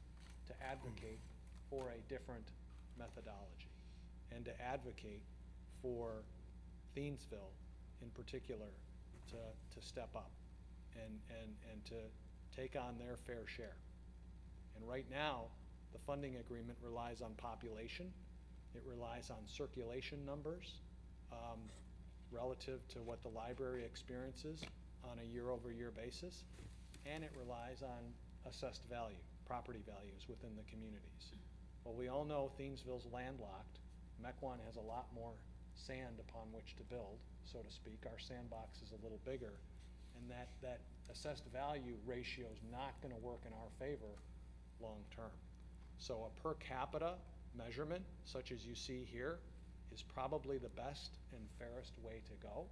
to advocate for a different methodology and to advocate for Thiensville in particular to step up and to take on their fair share. And right now, the funding agreement relies on population. It relies on circulation numbers relative to what the library experiences on a year-over-year basis. And it relies on assessed value, property values within the communities. Well, we all know Thiensville's landlocked. Mequon has a lot more sand upon which to build, so to speak. Our sandbox is a little bigger. And that assessed value ratio is not gonna work in our favor long-term. So a per capita measurement, such as you see here, is probably the best and fairest way to go,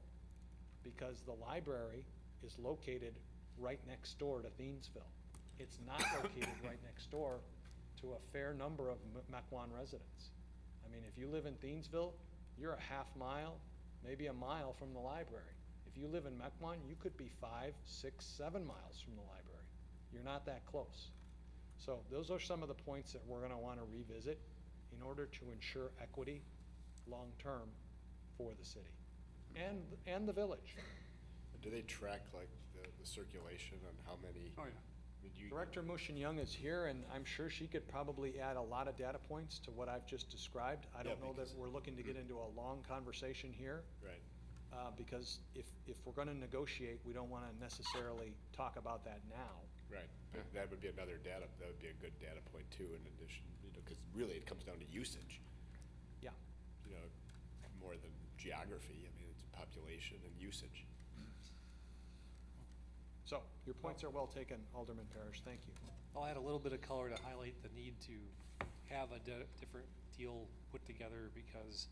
because the library is located right next door to Thiensville. It's not located right next door to a fair number of Mequon residents. I mean, if you live in Thiensville, you're a half mile, maybe a mile from the library. If you live in Mequon, you could be 5, 6, 7 miles from the library. You're not that close. So those are some of the points that we're gonna wanna revisit in order to ensure equity long-term for the city and the village. Do they track like the circulation and how many? Oh, yeah. I mean, Director Mushin Young is here, and I'm sure she could probably add a lot of data points to what I've just described. I don't Yeah, know that because- we're looking to get into a long conversation here. Right. Because if we're gonna negotiate, we don't wanna necessarily talk about that now. Right, but that would be another data, that would be a good data point too, in addition, because really it comes down to usage, Yeah. more than geography. I mean, it's population and usage. So, your points are well taken, Alderman Parrish, thank you. I'll add a little bit of color to highlight the need to have a different deal put together, because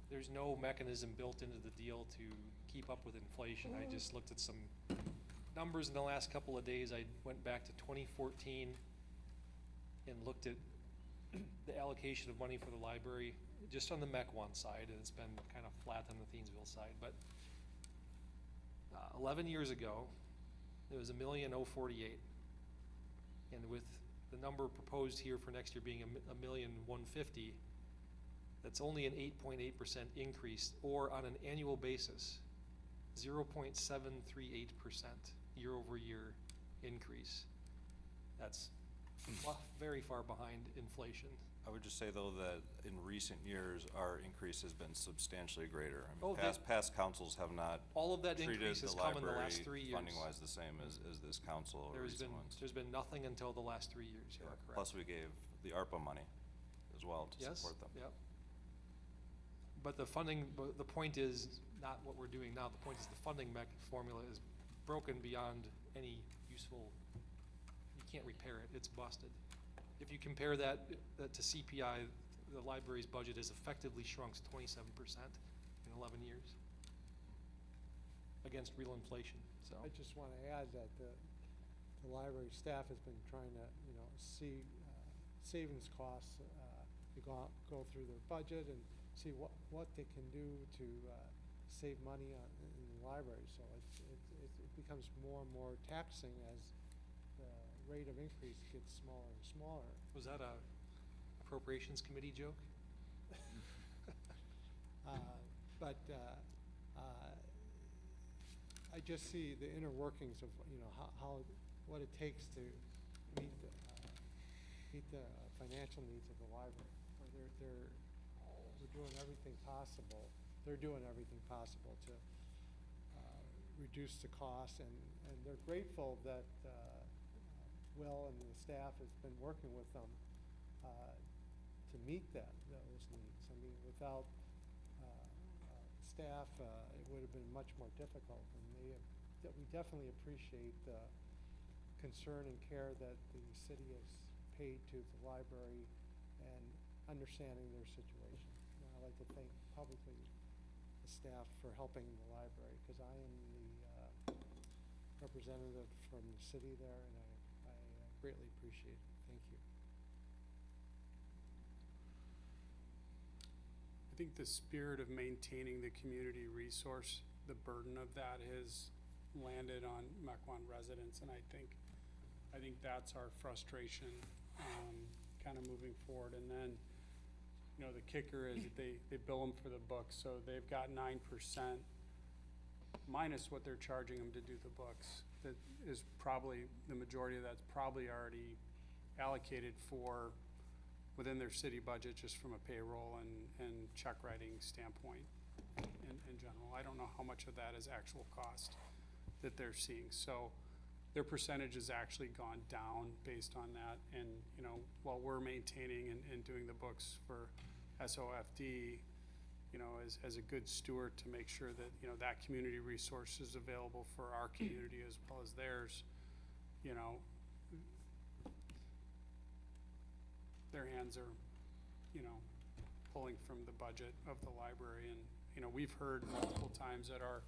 there's no mechanism built into the deal to keep up with inflation. I just looked at some numbers in the last couple of days. I went back to 2014 and looked at the allocation of money for the library, just on the Mequon side, and it's been kind of flat on the Thiensville side. But 11 years ago, it was $1,000,048, and with the number proposed here for next year being $1,150,000, that's only an 8.8% increase, or on an annual basis, 0.738% year-over-year increase. That's very far behind inflation. I would just say though that in recent years, our increase has been substantially greater. I Oh, mean, past councils have not All of that treated increase the has come in the library last 3 years. funding-wise the same as this council or recent ones. There's been nothing until the last 3 years, you Yeah. are correct. Plus, we gave the ARPA money as well to Yes, support them. yep. But the point is not what we're doing now. The point is the funding formula is broken beyond any useful, you can't repair it, it's busted. If you compare that to CPI, the library's budget has effectively shrunk 27% in 11 years against real inflation, so. I just want to add that the library staff has been trying to, see savings costs, to go through their budget and see what they can do to save money in the library. So it becomes more and more taxing as the rate of increase gets smaller and smaller. Was that a Appropriations Committee joke? But I just see the inner workings of, what it takes to meet the financial needs of the library. We're doing everything possible, they're doing everything possible to reduce the cost, and they're grateful that Will and the staff has been working with them to meet those needs. I mean, without staff, it would have been much more difficult, and we definitely appreciate the concern and care that the city has paid to the library and understanding their situation. And I'd like to thank publicly the staff for helping the library, because I am the representative from the city there, and I greatly appreciate it. Thank you. I think the spirit of maintaining the community resource, the burden of that has landed on Mequon residents, and I think that's our frustration, kind of moving forward. And then, you know, the kicker is that they bill them for the books, so they've got 9% minus what they're charging them to do the books. That is probably, the majority of that's probably already allocated for within their city budget, just from a payroll and check writing standpoint in general. I don't know how much of that is actual cost that they're seeing. So their percentage has actually gone down based on that. And, you know, while we're maintaining and doing the books for SOFD, you know, as a good steward to make sure that, you know, that community resource is available for our community as well as theirs, you know, their hands are, you know, pulling from the budget of the library. And, you know, we've heard multiple times at our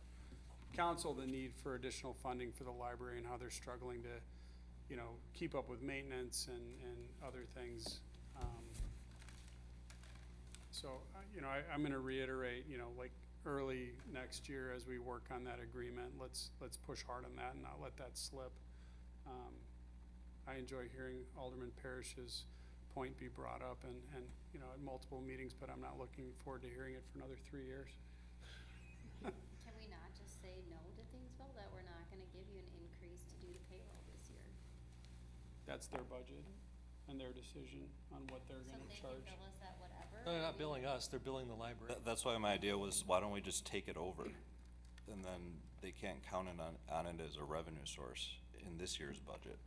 council the need for additional funding for the library and how they're struggling to, you know, keep up with maintenance and other things. So, you know, I'm gonna reiterate, you know, like early next year as we work on that agreement, let's push hard on that and not let that slip. I enjoy hearing Alderman Parrish's point be brought up and, you know, at multiple meetings, but I'm not looking forward to hearing it for another 3 years. Can we not just say no to Thingsville, that we're not gonna give you an increase to do the payroll this year? That's their budget and their decision on what they're So gonna they charge. can bill us at whatever? No, they're I not mean, billing us, they're billing the library. That's why my idea was, why don't we just take it over? And then they can't count it on it as a revenue source in this year's budget.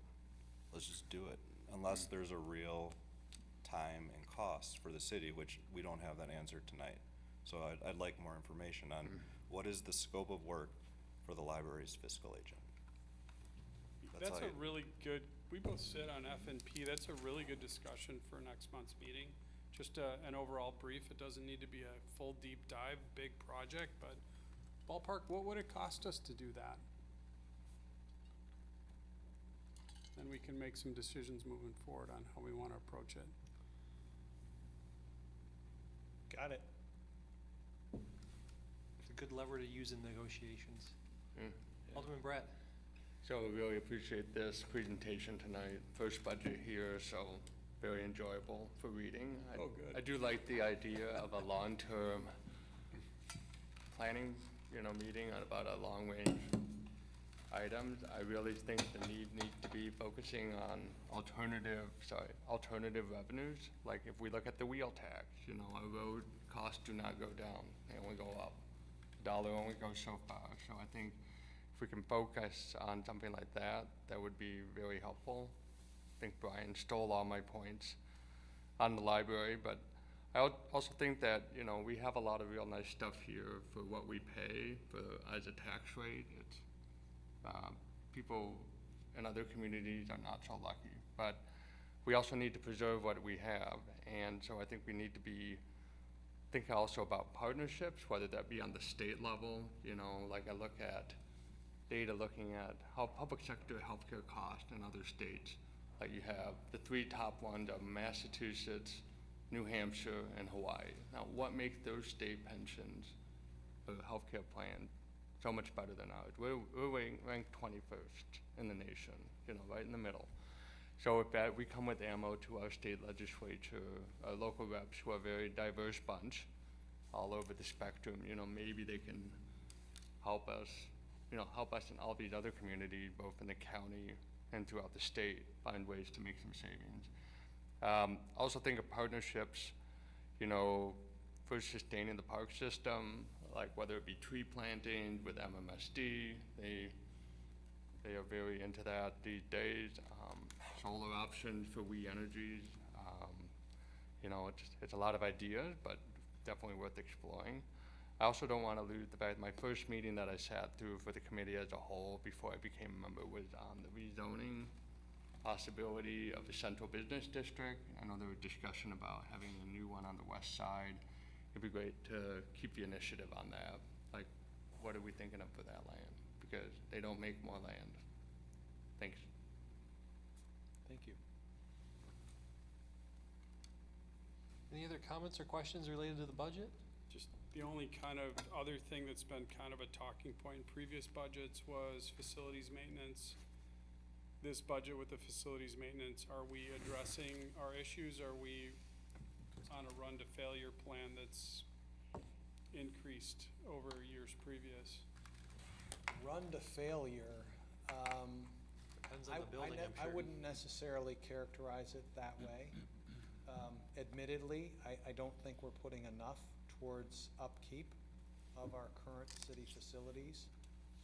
Let's just do it, unless there's a real time and cost for the city, which we don't have that answer tonight. So I'd like more information on what is the scope of work for the library's fiscal agent. That's how a you- really good, we both sit on F&P, that's a really good discussion for next month's meeting. Just an overall brief, it doesn't need to be a full deep dive, big project, but ballpark, what would it cost us to do that? Then we can make some decisions moving forward on how we wanna approach it. Got it. It's a good lever to use in negotiations. Alderman Brett. So we really appreciate this presentation tonight. First budget here, so very enjoyable for reading. Oh, good. I do like the idea of a long-term planning, you know, meeting on about a long-range items. I really think the need needs to be focusing on alternative revenues. Like if we look at the wheel tax, you know, our road costs do not go down, they only go up. Dollar only goes so far. So I think if we can focus on something like that, that would be very helpful. I think Brian stole all my points on the library, but I also think that, you know, we have a lot of real nice stuff here for what we pay for as a tax rate. It's people in other communities are not so lucky, but we also need to preserve what we have. And so I think we need to think also about partnerships, whether that be on the state level, you know, like I look at data looking at how public sector healthcare costs in other states. Like you have the 3 top ones of Massachusetts, New Hampshire, and Hawaii. Now, what makes those state pensions or healthcare plan so much better than ours? We're ranked 21st in the nation, you know, right in the middle. So if that, we come with ammo to our state legislature, our local reps, who are a very diverse bunch, all over the spectrum, you know, maybe they can help us, you know, help us in all these other communities, both in the county and throughout the state, find ways to make some savings. Also think of partnerships, you know, for sustaining the park system, like whether it be tree planting with MMSD, they are very into that these days. Solar options for we energies, you know, it's a lot of ideas, but definitely worth exploring. I also don't want to lose the fact my first meeting that I sat through for the committee as a whole before I became a member was on the rezoning possibility of the central business district. I know there was discussion about having a new one on the west side. It'd be great to keep the initiative on that. Like, what are we thinking of for that land? Because they don't make more land. Thanks. Thank you. Any other comments or questions related to the budget? Just the only kind of other thing that's been kind of a talking point in previous budgets was facilities maintenance. This budget with the facilities maintenance, are we addressing our issues? Are we on a run to failure plan that's increased over years previous? Run to failure, Depends on the building, I'm I sure. wouldn't necessarily characterize it that way. Admittedly, I don't think we're putting enough towards upkeep of our current city facilities,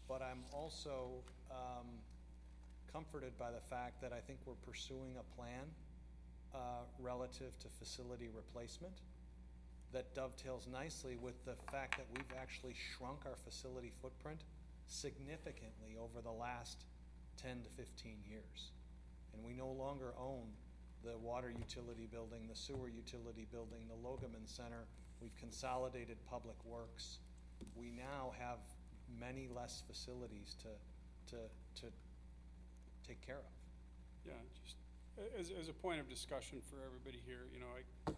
but I'm also comforted by the fact that I think we're pursuing a plan relative to facility replacement that dovetails nicely with the fact that we've actually shrunk our facility footprint significantly over the last 10 to 15 years. And we no longer own the water utility building, the sewer utility building, the Logaman Center. We've consolidated public works. We now have many less facilities to take care of. Yeah, just as a point of discussion for everybody here, you know,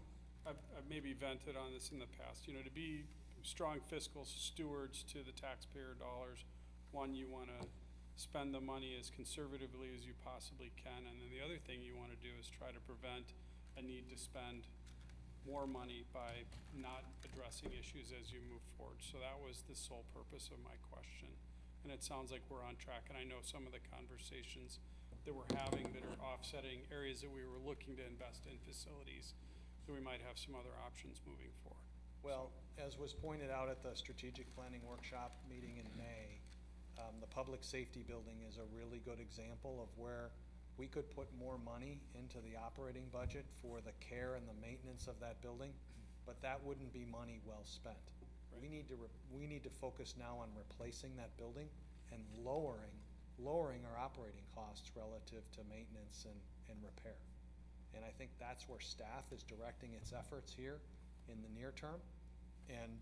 I've maybe vented on this in the past, you know, to be strong fiscal stewards to the taxpayer dollars, one, you wanna spend the money as conservatively as you possibly can, and then the other thing you wanna do is try to prevent a need to spend more money by not addressing issues as you move forward. So that was the sole purpose of my question. And it sounds like we're on track, and I know some of the conversations that we're having that are offsetting areas that we were looking to invest in facilities, that we might have some other options moving forward. Well, as was pointed out at the strategic planning workshop meeting in May, the public safety building is a really good example of where we could put more money into the operating budget for the care and the maintenance of that building, but that wouldn't be money well spent. We need to focus now on replacing that building and lowering our operating costs relative to maintenance and repair. And I think that's where staff is directing its efforts here in the near term. And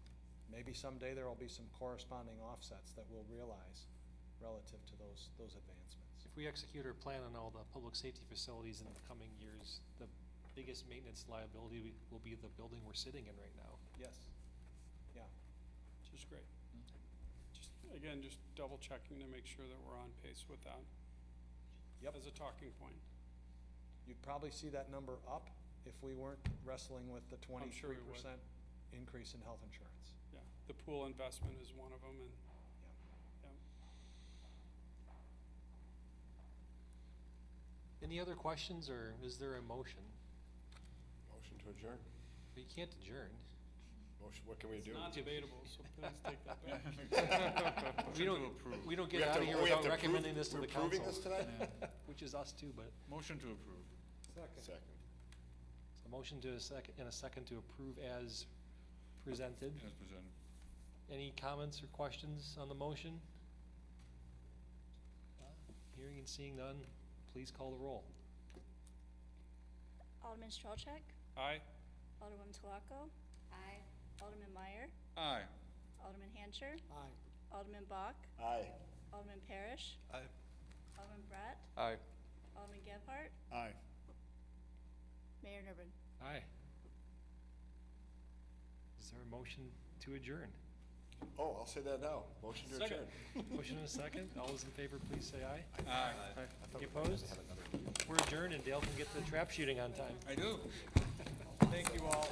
maybe someday there will be some corresponding offsets that we'll realize relative to those advancements. If we execute our plan on all the public safety facilities in the coming years, the biggest maintenance liability will be the building we're sitting in right now. Yes, yeah. Which is great. Just, again, just double checking to make sure that we're on pace with that. Yep. As a talking point. You'd probably see that number up if we weren't wrestling with the I'm sure we would. 23% increase in health insurance. Yeah, the pool investment is one of them, and, Yeah. yeah. Any other questions, or is there a motion? Motion to adjourn. You can't adjourn. Motion, what can we do? It's not debatable, so please take that back. We don't get out of here we have without to recommending this to we're the council. approving this tonight? Which is us too, but Motion to approve. Second. Second. a motion to a second to approve as presented. As presented. Any comments or questions on the motion? Hearing and seeing none, please call the roll. Alderman Strelchak, Aye? Alderwoman Telako, Aye. Alderman Meyer, Aye. Alderman Hancher, Aye. Alderman Bach, Aye. Alderman Parrish, Aye. Alderman Brett, Aye. Alderman Gebhardt, Aye. Mayor Nurbin. Aye. Is there a motion to adjourn? Oh, I'll say that now. Motion to adjourn. Motion and a second. All those in favor, please say aye. Aye. Any opposed? We're adjourned and Dale can get the trap shooting on time. I do. Thank you all.